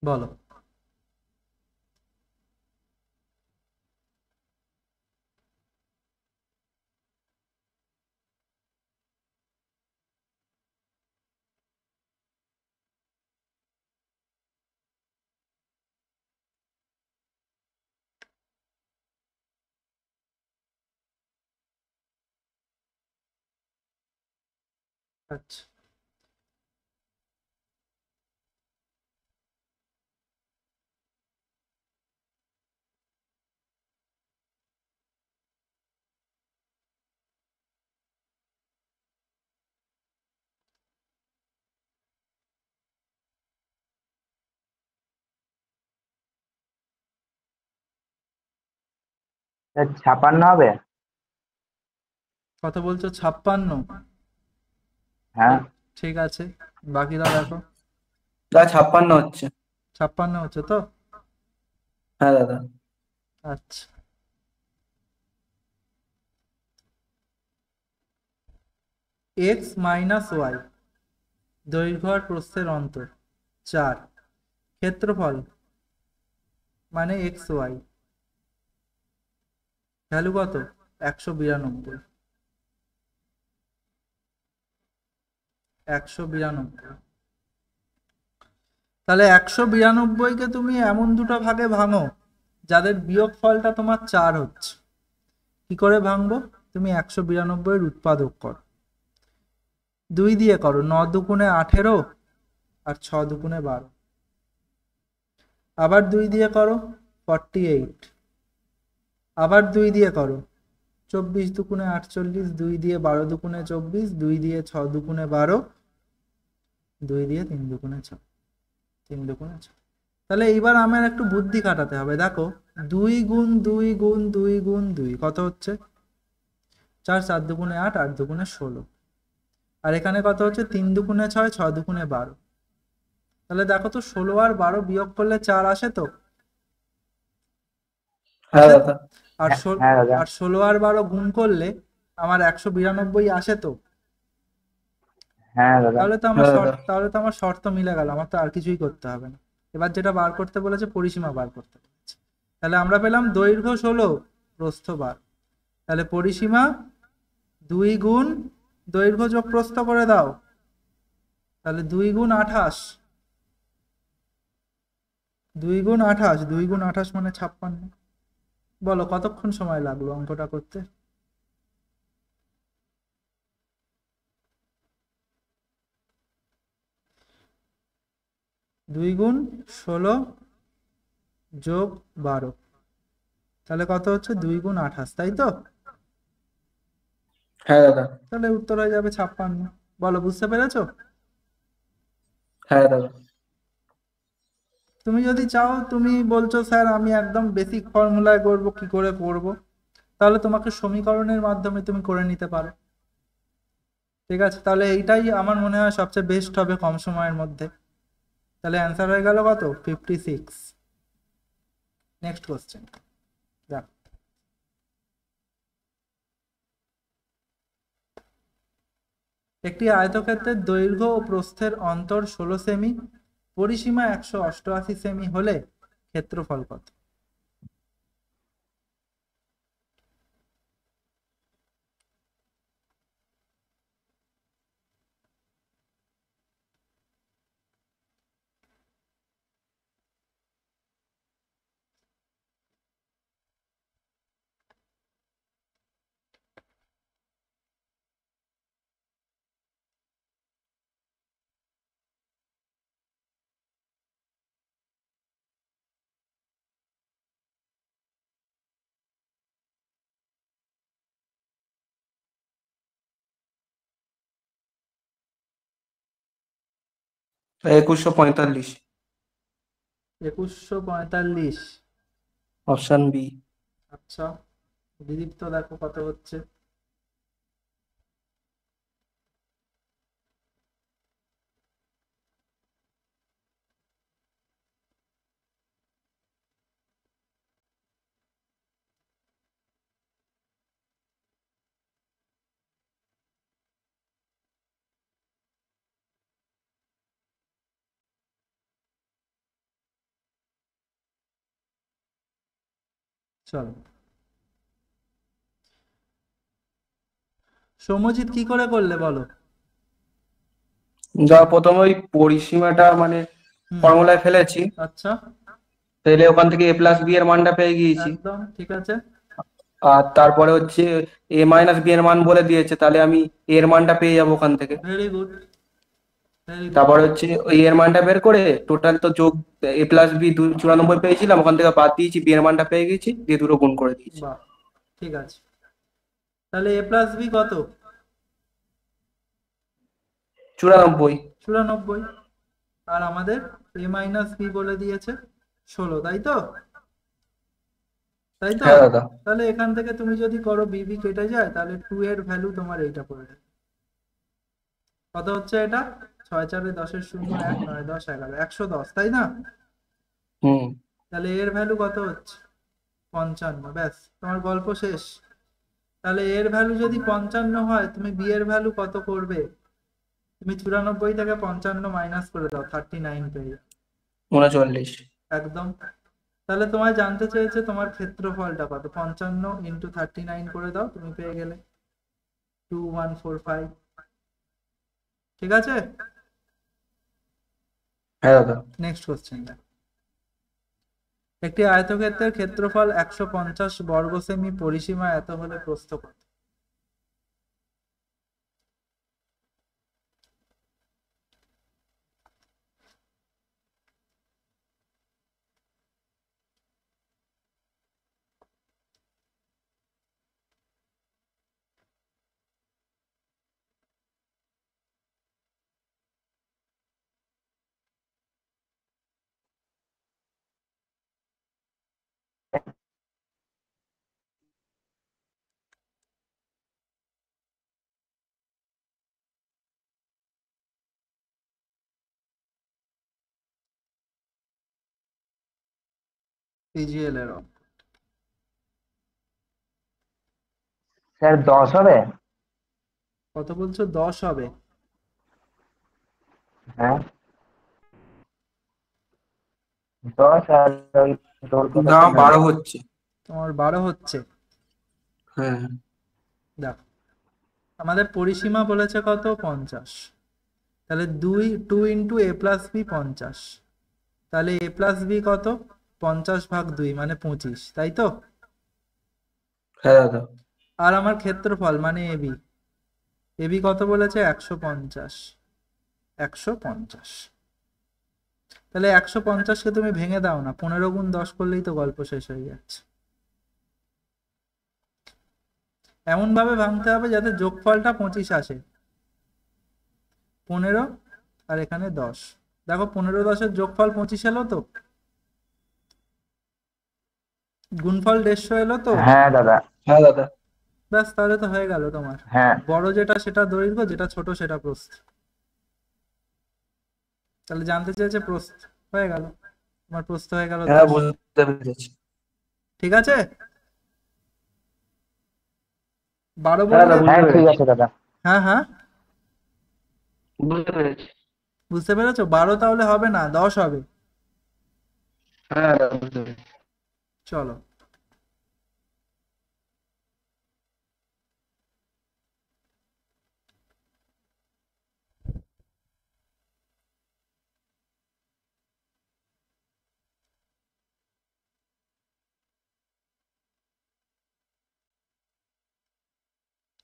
বলো। আচ্ছা,
স্যার 56 হবে।
কত বলছো? 56?
হ্যাঁ।
ঠিক আছে, বাকিটা দেখো।
দাদা 56 হচ্ছে।
56 হচ্ছে তো?
হ্যাঁ দাদা।
আচ্ছা, x - y দৈর্ঘ্য আর প্রস্থের অন্তর 4, ক্ষেত্রফল মানে xy ভ্যালু কত? 192। 192, তাহলে 192কে তুমি এমন দুটো ভাগে ভাঙো যাদের বিয়োগফলটা তোমার 4 হচ্ছে। কি করে ভাঙবো? তুমি 192 এর উৎপাদক করো, 2 দিয়ে করো, 9 দুগুণে 18 আর 6 দুগুণে 12, আবার 2 দিয়ে করো 48, আবার 2 দিয়ে করো 24 দুগুণে 48, 2 দিয়ে 12 দুগুণে 24, 2 দিয়ে 6 দুগুণে 12, 2 দিয়ে 3 দুগুণে 6, 3 দুগুণে 6। তাহলে এইবার আমার একটু বুদ্ধি খাটাতে হবে। দেখো, 2 গুণ 2 গুণ 2 গুণ 2 কত হচ্ছে? 4, 4 দুগুণে 8, 8 দুগুণে 16, আর এখানে কত হচ্ছে? 3 দুগুণে 6, 6 দুগুণে 12। তাহলে দেখো তো, 16 আর 12 বিয়োগ করলে 4 আসে তো?
হ্যাঁ
আসে তো?
দাদা।
আর
হ্যাঁ হ্যাঁ দাদা।
আর 16 আর 12 গুণ করলে আমার 192 আসে তো?
হ্যাঁ দাদা।
হ্যাঁ দাদা।
তাহলে তো আমার শর্ত মিলে গেল, আমার তো আর কিছুই করতে হবে না। এবার যেটা বার করতে বলেছে, পরিসীমা বার করতে বলেছে। তাহলে আমরা পেলাম দৈর্ঘ্য 16, প্রস্থ 12। তাহলে পরিসীমা 2 গুণ দৈর্ঘ্য যোগ প্রস্থ করে দাও, তাহলে 2 গুণ 28। 2 গুণ 28, 2 গুণ 28 মানে 56। বলো কতক্ষণ সময় লাগলো অঙ্কটা করতে? 2 গুণ 16 যোগ 12, তাহলে কত হচ্ছে? 2 গুণ 28, তাই তো?
হ্যাঁ দাদা।
তাহলে উত্তর হয়ে যাবে 56। বলো, বুঝতে পেরেছো?
হ্যাঁ দাদা।
তুমি যদি চাও, তুমি বলছো স্যার আমি একদম বেসিক ফর্মুলায় করব, কি করে করব, তাহলে তোমাকে সমীকরণের মাধ্যমে তুমি করে নিতে পারো। ঠিক আছে, তাহলে এইটাই আমার মনে হয় সবচেয়ে বেস্ট হবে কম সময়ের মধ্যে। তাহলে অ্যান্সার হয়ে গেল কত? 56। Next question. দেখ, একটি আয়তক্ষেত্রের দৈর্ঘ্য ও প্রস্থের অন্তর 16 সেমি, পরিসীমা 188 সেমি হলে ক্ষেত্রফল কত?
2145।
2145।
Option B.
আচ্ছা, বিদীপ্ত দেখো কত হচ্ছে। চলো, সৌম্যজিৎ কি করে করলে বলো।
যা প্রথমে ওই পরিসীমাটা মানে
হুম।
ফর্মুলায় ফেলেছি,
আচ্ছা,
তাহলে ওখান থেকে এ প্লাস বি এর মানটা পেয়ে গিয়েছি।
একদম ঠিক আছে।
আর তারপরে হচ্ছে এ মাইনাস বি এর মান বলে দিয়েছে, তাহলে আমি এ এর মানটা পেয়ে যাবো ওখান থেকে।
Very good, very good.
তারপরে হচ্ছে ওই এর মানটা বের করে টোটাল তো যোগ এ প্লাস বি 94 পেয়েছিলাম, ওখান থেকে বাদ দিয়েছি, বি এর মানটা পেয়ে গেছি, দিয়ে দুটো গুণ করে দিয়েছি।
বাহ, ঠিক আছে। তাহলে এ প্লাস বি কত?
94।
94। আর আমাদের এ মাইনাস বি বলে দিয়েছে 16, তাই তো? তাই তো?
হ্যাঁ দাদা।
তাহলে এখান থেকে তুমি যদি করো বিবি কেটে যায়, তাহলে 2 এর ভ্যালু তোমার এইটা পড়ে যাবে। কত হচ্ছে এটা? 6 4 10 0 1 9 10 11 110, তাই না?
হুম।
তাহলে এর ভ্যালু কত হচ্ছে? 55। ব্যাস, তোমার গল্প শেষ। তাহলে এর ভ্যালু যদি 55 হয়, তুমি বি এর ভ্যালু কত করবে? তুমি 94 থেকে 55 মাইনাস করে দাও, 39 পেয়ে যাবে।
39।
একদম। তাহলে তোমায় জানতে চেয়েছে তোমার ক্ষেত্রফলটা কত, 55 ইন্টু 39 করে দাও, তুমি পেয়ে গেলে 2145। ঠিক আছে,
হ্যাঁ দাদা।
Next question. একটি আয়তক্ষেত্রের ক্ষেত্রফল 150 বর্গ সেমি, পরিসীমা এত হলে প্রস্থ কত? পিজিএল এর অঙ্ক।
স্যার 10 হবে?
কত বলছো, 10 হবে?
হ্যাঁ, 10 আর ওই দৈর্ঘ্য
না,
কত হবে?
12 হচ্ছে।
তোমার 12 হচ্ছে।
হ্যাঁ।
দেখো, আমাদের পরিসীমা বলেছে কত, 50। তাহলে 2 ইন্টু এ প্লাস বি 50। তাহলে এ প্লাস বি কত? 50/2 মানে 25, তাই তো?
হ্যাঁ দাদা।
আর আমার ক্ষেত্রফল মানে এবি, এবি কত বলেছে, 150। 150। তাহলে 150কে তুমি ভেঙে দাও না, 15 গুণ 10 করলেই তো গল্প শেষ হয়ে যাচ্ছে। এমন ভাবে ভাঙতে হবে যাতে যোগফলটা 25 আসে। 15 আর এখানে 10। দেখো, 15 10-এর যোগফল 25 এলো তো? গুণফল 150 এলো তো?
হ্যাঁ দাদা।
হ্যাঁ দাদা।
ব্যাস, তাহলে তো হয়ে গেল তোমার।
হ্যাঁ।
বড় যেটা সেটা দৈর্ঘ্য, যেটা ছোট সেটা প্রস্থ। তাহলে জানতে চেয়েছে প্রস্থ, হয়ে গেল। তোমার প্রস্থ হয়ে গেল
হ্যাঁ
10।
বুঝতে পেরেছি।
ঠিক আছে, 12
হ্যাঁ
বললে।
দাদা
হ্যাঁ
বুঝতে
ঠিক
পেরেছি।
আছে দাদা।
হ্যাঁ হ্যাঁ,
বুঝতে পেরেছি।
বুঝতে পেরেছো? 12 তাহলে হবে না, 10 হবে।
হ্যাঁ দাদা বুঝতে পেরেছি।
চলো,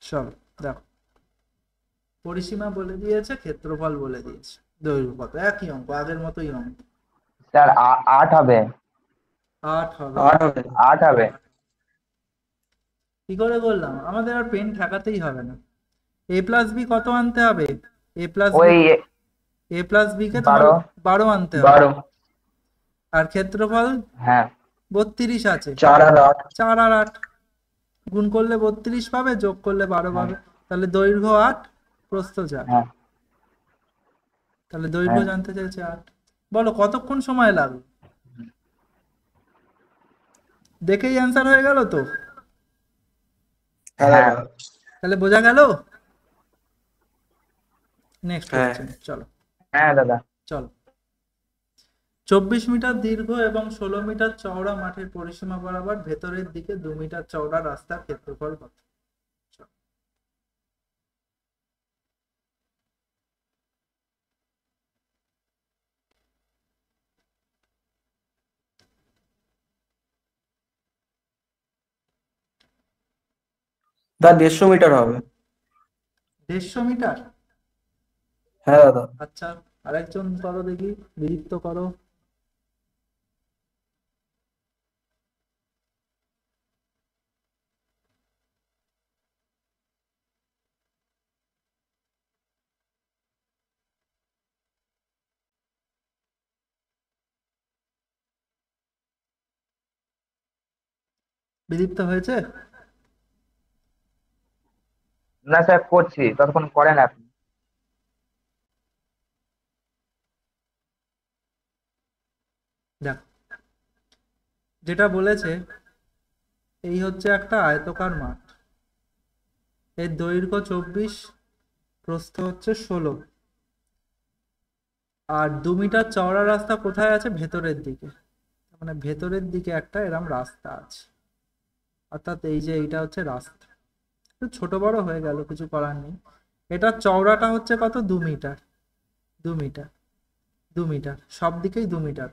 চলো দেখো, পরিসীমা বলে দিয়েছে, ক্ষেত্রফল বলে দিয়েছে, দৈর্ঘ্য কত, একই অঙ্ক, আগের মতোই অঙ্ক।
স্যার 8 হবে।
8 হবে?
8 হবে।
8 হবে।
কি করে করলাম, আমাদের আর পেন ঠেকাতেই হবে না। এ প্লাস বি কত আনতে হবে? এ প্লাস বি
ওই
এ প্লাস বি কে তোমার
12।
12 আনতে হবে।
12।
আর ক্ষেত্রফল
হ্যাঁ,
32 আছে,
4 আর 8।
4 আর 8 গুণ করলে 32 পাবে, যোগ করলে 12
হ্যাঁ,
পাবে। তাহলে দৈর্ঘ্য 8, প্রস্থ 4।
হ্যাঁ,
তাহলে দৈর্ঘ্য
হ্যাঁ।
জানতে চাইছে 8। বলো কতক্ষণ সময় লাগবে? দেখেই অ্যান্সার হয়ে গেল তো?
হ্যাঁ
হ্যাঁ,
দাদা।
তাহলে বোঝা গেল। নেক্সট
হ্যাঁ।
কোশ্চেন, চলো
হ্যাঁ দাদা।
চলো। 24 মিটার দীর্ঘ এবং 16 মিটার চওড়া মাঠের পরিসীমা বরাবর ভেতরের দিকে 2 মিটার চওড়া রাস্তার ক্ষেত্রফল কত? চলো।
তা 150 মিটার হবে।
150 মিটার?
হ্যাঁ দাদা।
আচ্ছা, আরেকজন করো দেখি, বিরিক্ত করো। বিরিক্ত হয়েছে?
না স্যার, করছি, ততক্ষণ করেন আপনি।
দেখো, যেটা বলেছে, এই হচ্ছে একটা আয়তকার মাঠ, এর দৈর্ঘ্য 24, প্রস্থ হচ্ছে 16, আর 2 মিটার চওড়া রাস্তা কোথায় আছে? ভেতরের দিকে। মানে ভেতরের দিকে একটা এরম রাস্তা আছে, অর্থাৎ এই যে এইটা হচ্ছে রাস্তা। একটু ছোট বড় হয়ে গেল, কিছু করার নেই। এটা চওড়াটা হচ্ছে কত? 2 মিটার। 2 মিটার, 2 মিটার, সব দিকেই 2 মিটার।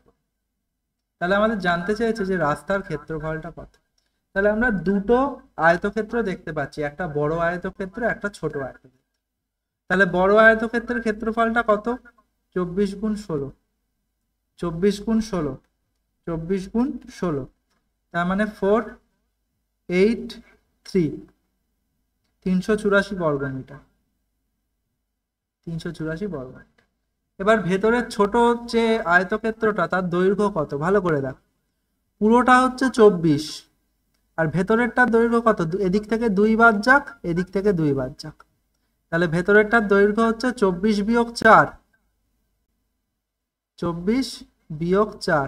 তাহলে আমাদের জানতে চেয়েছে যে রাস্তার ক্ষেত্রফলটা কত। তাহলে আমরা দুটো আয়তক্ষেত্র দেখতে পাচ্ছি, একটা বড় আয়তক্ষেত্র, একটা ছোট আয়তক্ষেত্র। তাহলে বড় আয়তক্ষেত্রের ক্ষেত্রফলটা কত? 24 গুণ 16, 24 গুণ 16, 24 গুণ 16, তার মানে 483, 384 বর্গমিটার। 384 বর্গমিটার। এবার ভেতরের ছোট যে আয়তক্ষেত্রটা, তার দৈর্ঘ্য কত? ভালো করে দেখ, পুরোটা হচ্ছে 24, আর ভেতরেরটার দৈর্ঘ্য কত? এদিক থেকে 2 বাদ যাক, এদিক থেকে 2 বাদ যাক। তাহলে ভেতরেরটার দৈর্ঘ্য হচ্ছে 24 বিয়োগ 4, 24 বিয়োগ 4,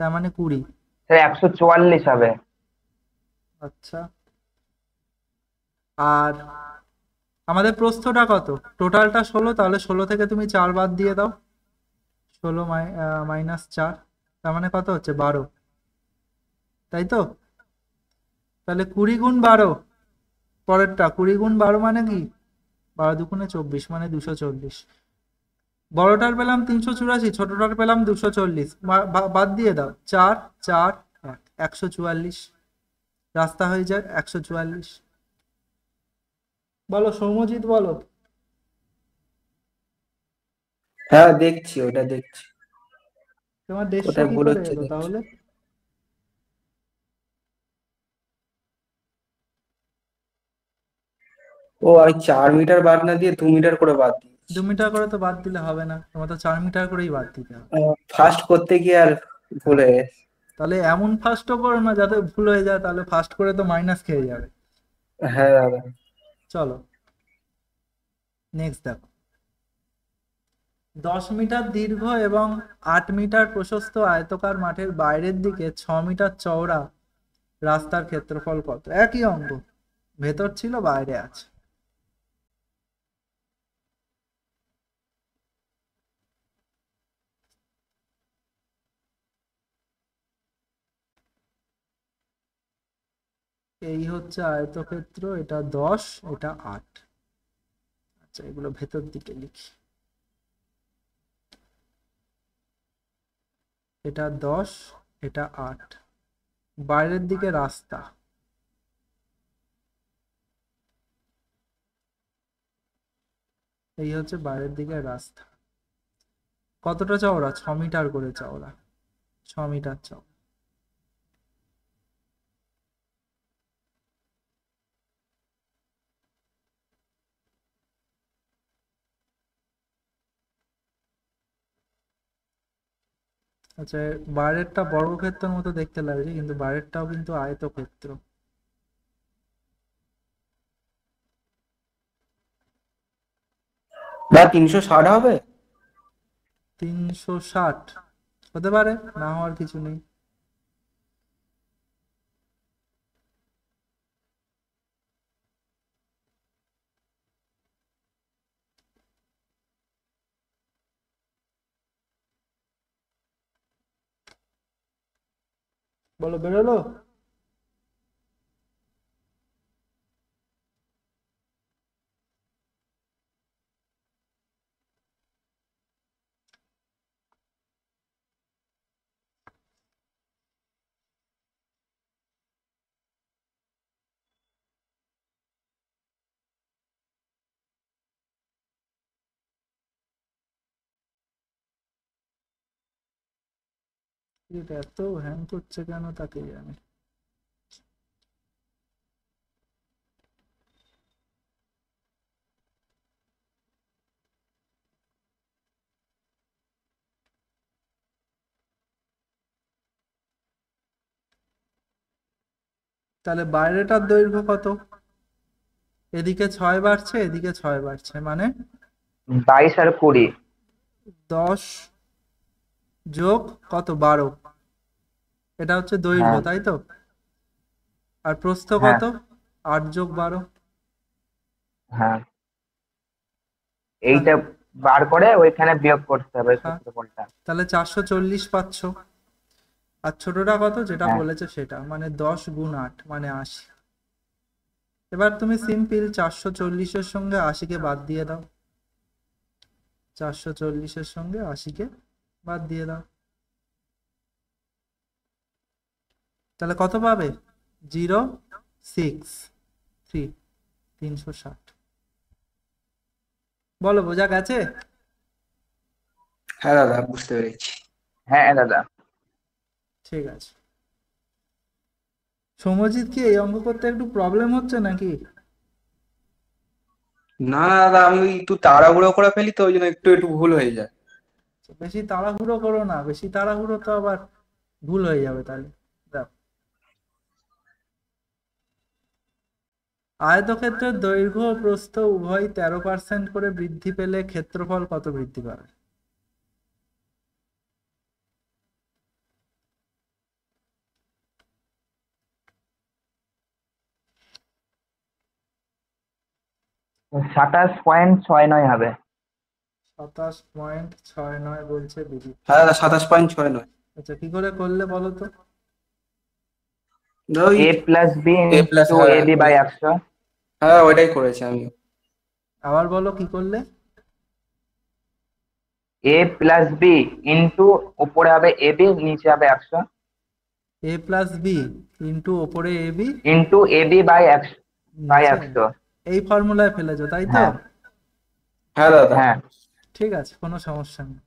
তার মানে 20।
স্যার 144 হবে।
আচ্ছা, আর আমাদের প্রস্থটা কত? টোটালটা 16, তাহলে 16 থেকে তুমি 4 বাদ দিয়ে দাও, 16 মাইনাস 4, তার মানে কত হচ্ছে? 12, তাই তো? তাহলে 20 গুণ 12, পরেরটা 20 গুণ 12 মানে কি? 12 দুগুণে 24, মানে 240। বড়টার পেলাম 384, ছোটটার পেলাম 240, বাদ দিয়ে দাও, 4 4 1, 144, রাস্তা হয়ে যায় 144। বলো সৌম্যজিৎ, বলো।
হ্যাঁ দেখছি, ওটা দেখছি।
তোমার 150
কোথায়
কি
ভুল
করে
হচ্ছে
এলো
দেখছি।
তাহলে?
ও, আমি 4 মিটার বাদ না দিয়ে 2 মিটার করে বাদ দিয়েছি।
2 মিটার করে তো বাদ দিলে হবে না, তোমার তো 4 মিটার করেই বাদ দিতে হবে।
ফার্স্ট করতে গিয়ে আর ভুল হয়ে গেছে।
তাহলে এমন ফার্স্টও করো না যাতে ভুল হয়ে যায়, তাহলে ফার্স্ট করে তো মাইনাস খেয়ে যাবে।
হ্যাঁ দাদা।
চলো নেক্সট দেখো, 10 মিটার দীর্ঘ এবং 8 মিটার প্রশস্ত আয়তকার মাঠের বাইরের দিকে 6 মিটার চওড়া রাস্তার ক্ষেত্রফল কত? একই অঙ্ক, ভেতর ছিল বাইরে আছে। এই হচ্ছে আয়তক্ষেত্র, এটা 10, এটা 8। আচ্ছা, এগুলো ভেতর দিকে লিখি। এটা 10, এটা 8, বাইরের দিকে রাস্তা, এই হচ্ছে বাইরের দিকে রাস্তা। কতটা চওড়া? 6 মিটার করে চওড়া, 6 মিটার চওড়া। আচ্ছা, বাইরেরটা বর্গক্ষেত্রের মতো দেখতে লাগছে, কিন্তু বাইরেরটাও কিন্তু আয়তক্ষেত্র।
বা 360 হবে।
360 হতে পারে, না হওয়ার কিছু নেই। বলো, বেরোলো? এটা এত হ্যাং করছে কেন তাকে জানে। তাহলে বাইরেটার দৈর্ঘ্য কত? এদিকে 6 বাড়ছে, এদিকে 6 বাড়ছে, মানে
22 আর 20।
10 যোগ কত, 12। এটা হচ্ছে দৈর্ঘ্য,
হ্যাঁ,
তাই তো? আর প্রস্থ
হ্যাঁ,
কত? 8 যোগ 12।
হ্যাঁ। এইটা বার করে ওইখানে বিয়োগ করতে হবে
হ্যাঁ,
ক্ষেত্রফলটা।
তাহলে 440 পাচ্ছ। আর ছোটটা কত, যেটা
হ্যাঁ,
বলেছে সেটা, মানে 10 গুণ 8 মানে 80। এবার তুমি সিম্পল 440-এর সঙ্গে 80-কে বাদ দিয়ে দাও। 440-এর সঙ্গে 80-কে বাদ দিয়ে দাও, তাহলে কত পাবে? 063 360। বলো, বোঝা গেছে?
হ্যাঁ দাদা, বুঝতে পেরেছি।
হ্যাঁ দাদা।
ঠিক আছে। সৌম্যজিৎ, কি এই অঙ্ক করতে একটু প্রবলেম হচ্ছে নাকি?
না না দাদা, আমি ওই একটু তাড়াহুড়ো করে ফেলি তো, ওই জন্য একটু একটু ভুল হয়ে যায়।
বেশি তাড়াহুড়ো করো না, বেশি তাড়াহুড়ো তো আবার ভুল হয়ে যাবে তাহলে। দেখো, আয়তক্ষেত্রের দৈর্ঘ্য ও প্রস্থ উভয় 13% করে বৃদ্ধি পেলে ক্ষেত্রফল কত বৃদ্ধি পাবে?
সাতাশ পয়েন্ট ছয় নয় হবে।
27.69 বলছে বিধি।
হ্যাঁ দাদা, 27.69।
আচ্ছা, কি করে করলে বলো তো?
দাদা ওই
এ plus B
A plus,
into
হ্যাঁ
এ বি বাই
ওই,
100।
হ্যাঁ ওইটাই করেছি আমি।
আবার বলো, কি করলে?
এ প্লাস বি ইন্টু উপরে হবে এ বি, নিচে হবে 100।
এ প্লাস বি ইন্টু ওপরে a b,
into a b by 100 by
নিচে
100।
এই ফর্মুলায় ফেলেছো, তাই তো?
হ্যাঁ,
হ্যাঁ দাদা।
হ্যাঁ।
ঠিক আছে, কোনো সমস্যা নেই,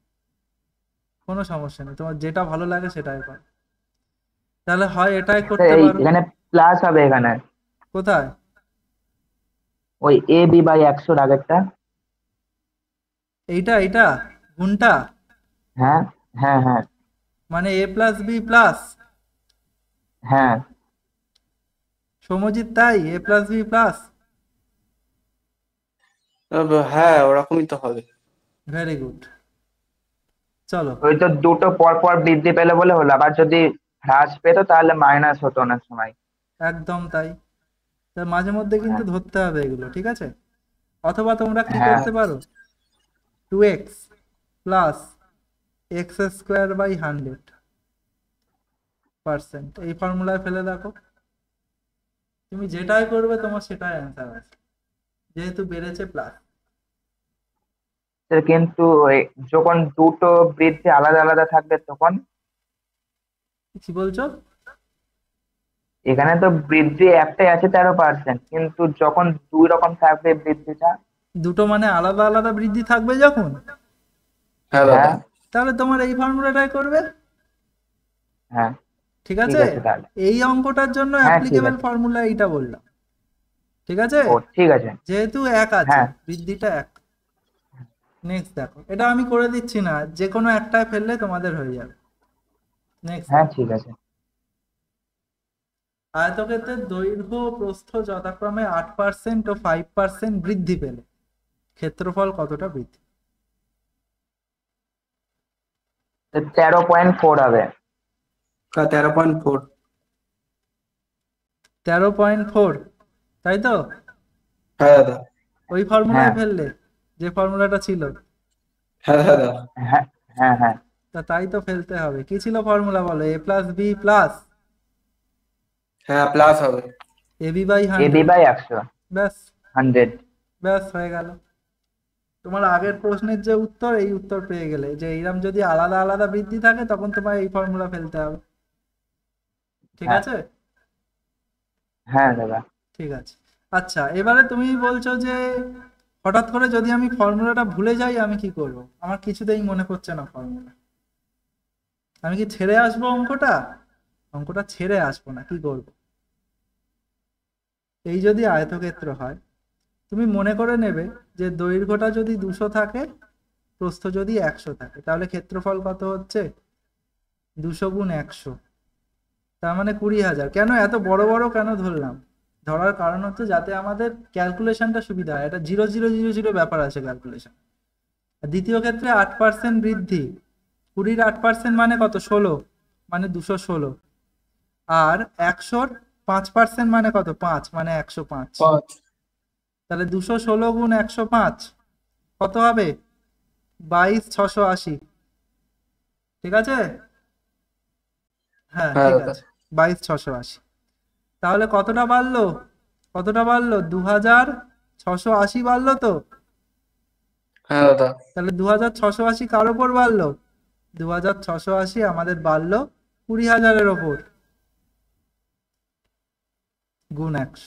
কোনো সমস্যা নেই, তোমার যেটা ভালো লাগে সেটাই করো। তাহলে হয় এটাই করতে
এই
পারো।
এখানে প্লাস হবে এখানে।
কোথায়?
ওই এ বি বাই 100 আগেরটা।
এইটা গুণটা,
হ্যাঁ, হ্যাঁ, হ্যাঁ,
মানে এ প্লাস বি প্লাস।
হ্যাঁ।
সমজিৎ, তাই এ প্লাস বি প্লাস।
হ্যাঁ, ওরকমই তো হবে।
Very good. চলো।
ওই তো দুটো পর পর বৃদ্ধি পেলে বলে হলো, আবার যদি হ্রাস পেতো তাহলে মাইনাস হতো অনেক সময়।
একদম তাই। তা মাঝে মধ্যে কিন্তু
হ্যাঁ,
ধরতে হবে এগুলো, ঠিক আছে? অথবা তোমরা কি
হ্যাঁ।
করতে পারো, 2x plus x square by 100% এই ফর্মুলায় ফেলে দেখো। তুমি যেটাই করবে তোমার সেটাই অ্যান্সার আছে, যেহেতু বেড়েছে প্লাস।
কিন্তু যখন দুটো বৃদ্ধি আলাদা আলাদা থাকবে তখন।
কি বলছো?
এখানে তো বৃদ্ধি একটাই আছে 13%, কিন্তু যখন দুই রকম থাকবে বৃদ্ধিটা।
দুটো মানে আলাদা আলাদা বৃদ্ধি থাকবে যখন,
হ্যাঁ দাদা।
হ্যাঁ,
তাহলে তোমার এই ফর্মুলাটাই করবে।
হ্যাঁ।
ঠিক
ঠিক
আছে?
আছে তাহলে।
এই অঙ্কটার জন্য
হ্যাঁ, ঠিক
অ্যাপ্লিকেবল
আছে।
ফর্মুলা এইটা বললাম, ঠিক আছে?
ও ঠিক আছে।
যেহেতু এক আছে,
হ্যাঁ,
বৃদ্ধিটা এক। নেক্সট দেখো, এটা আমি করে দিচ্ছি না, যে কোনো একটায় ফেললে তোমাদের হয়ে যাবে। নেক্সট।
হ্যাঁ ঠিক আছে।
আয়তক্ষেত্রের দৈর্ঘ্য ও প্রস্থ যথাক্রমে 8% ও 5% বৃদ্ধি পেলে ক্ষেত্রফল কতটা বৃদ্ধি?
13.4 হবে।
13.4।
13.4, তাই তো?
হ্যাঁ দাদা।
ওই ফর্মুলায়
হ্যাঁ
ফেললে যে ফর্মুলাটা ছিল?
হ্যাঁ দাদা।
হ্যাঁ হ্যাঁ হ্যাঁ
তাই তো ফেলতে হবে। কি ছিল ফর্মুলা বলো? a প্লাস বি প্লাস
হ্যাঁ প্লাস হবে।
AB by
AB
100।
বাই 100।
ব্যাস
100।
ব্যাস হয়ে গেল। তোমার আগের প্রশ্নের যে উত্তর, এই উত্তর পেয়ে গেলে যে এইরকম যদি আলাদা আলাদা বৃদ্ধি থাকে তখন তোমার এই ফর্মুলা ফেলতে হবে। ঠিক
হ্যাঁ
আছে?
হ্যাঁ দাদা।
ঠিক আছে। আচ্ছা, এবারে তুমি বলছো যে হঠাৎ করে যদি আমি ফর্মুলাটা ভুলে যাই আমি কি করব? আমার কিছুতেই মনে পড়ছে না ফর্মুলা। আমি কি ছেড়ে আসবো অঙ্কটা? অঙ্কটা ছেড়ে আসবো না, কি করব? এই যদি আয়তক্ষেত্র হয়, তুমি মনে করে নেবে যে দৈর্ঘ্যটা যদি 200 থাকে, প্রস্থ যদি 100 থাকে, তাহলে ক্ষেত্রফল কত হচ্ছে? 200 গুণ 100, তার মানে 20,000। কেন এত বড় বড় কেন ধরলাম? ধরার কারণ হচ্ছে যাতে আমাদের ক্যালকুলেশনটা সুবিধা হয়। এটা 0,000 ব্যাপার আছে ক্যালকুলেশন। দ্বিতীয় ক্ষেত্রে 8% বৃদ্ধি, 20-র 8% মানে কত? 16, মানে 216। আর 100-র 5% মানে কত? 5, মানে 105।
5।
তাহলে 216 গুণ 105 কত হবে? 22,680। ঠিক আছে? হ্যাঁ
হ্যাঁ
ঠিক
দাদা।
আছে, 22,680। তাহলে কতটা বাড়লো? কতটা বাড়লো? 2,680 বাড়লো তো?
হ্যাঁ দাদা।
তাহলে 2,680 কার ওপর বাড়লো? 2,680 আমাদের বাড়লো 20,000-এর ওপর, গুণ 100।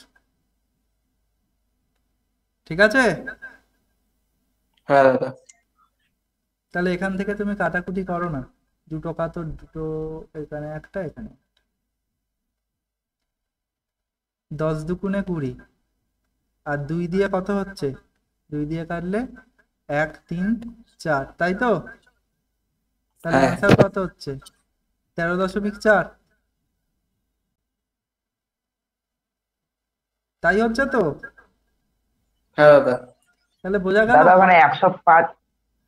ঠিক আছে?
হ্যাঁ দাদা।
তাহলে এখান থেকে তুমি কাটাকুটি করো না। দুটো তো দুটো, এখানে একটা, এখানে 10 দুগুণে 20, আর 2 দিয়ে কত হচ্ছে? 2 দিয়ে কাটলে 1, 3, 4, তাই তো? তাহলে
হ্যাঁ
অ্যান্সার কত হচ্ছে? 13.4। তাই হচ্ছে তো?
হ্যাঁ দাদা।
তাহলে বোঝা গেল।
দাদা ওখানে 105।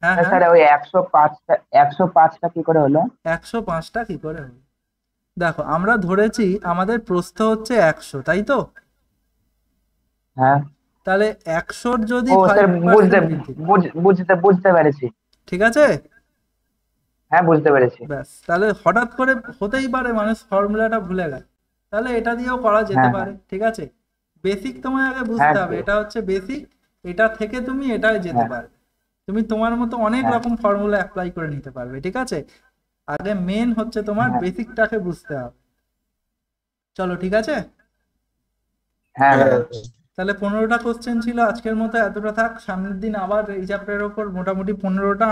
হ্যাঁ হ্যাঁ,
স্যার ওই 105টা কি করে হলো?
105টা কি করে হলো? দেখো, আমরা ধরেছি আমাদের প্রস্থ হচ্ছে 100, তাই তো?
হ্যাঁ।
তাহলে 100-র যদি
ও স্যার
5% বৃদ্ধি,
বুঝতে পেরেছি।
ঠিক আছে?
হ্যাঁ বুঝতে পেরেছি।
ব্যাস, তাহলে হঠাৎ করে হতেই পারে মানুষ ফর্মুলাটা ভুলে গেল, তাহলে এটা দিয়েও করা যেতে
হ্যাঁ
পারে। ঠিক আছে? বেসিক তোমায় আগে
হ্যাঁ
বুঝতে হবে, এটা হচ্ছে বেসিক। এটা থেকে তুমি এটাই যেতে
হ্যাঁ
পারবে। তুমি তোমার মতো অনেক
হ্যাঁ
রকম ফর্মুলা অ্যাপ্লাই করে নিতে পারবে। ঠিক আছে? আগে মেন হচ্ছে তোমার
হ্যাঁ
বেসিকটাকে বুঝতে হবে। চলো, ঠিক আছে?
হ্যাঁ
হ্যাঁ
দাদা।
দাদা।
তাহলে 15টা কোশ্চেন ছিল আজকের মতো, এতটা থাক। সামনের দিন আবার এই চ্যাপ্টারের ওপর মোটামুটি 15টা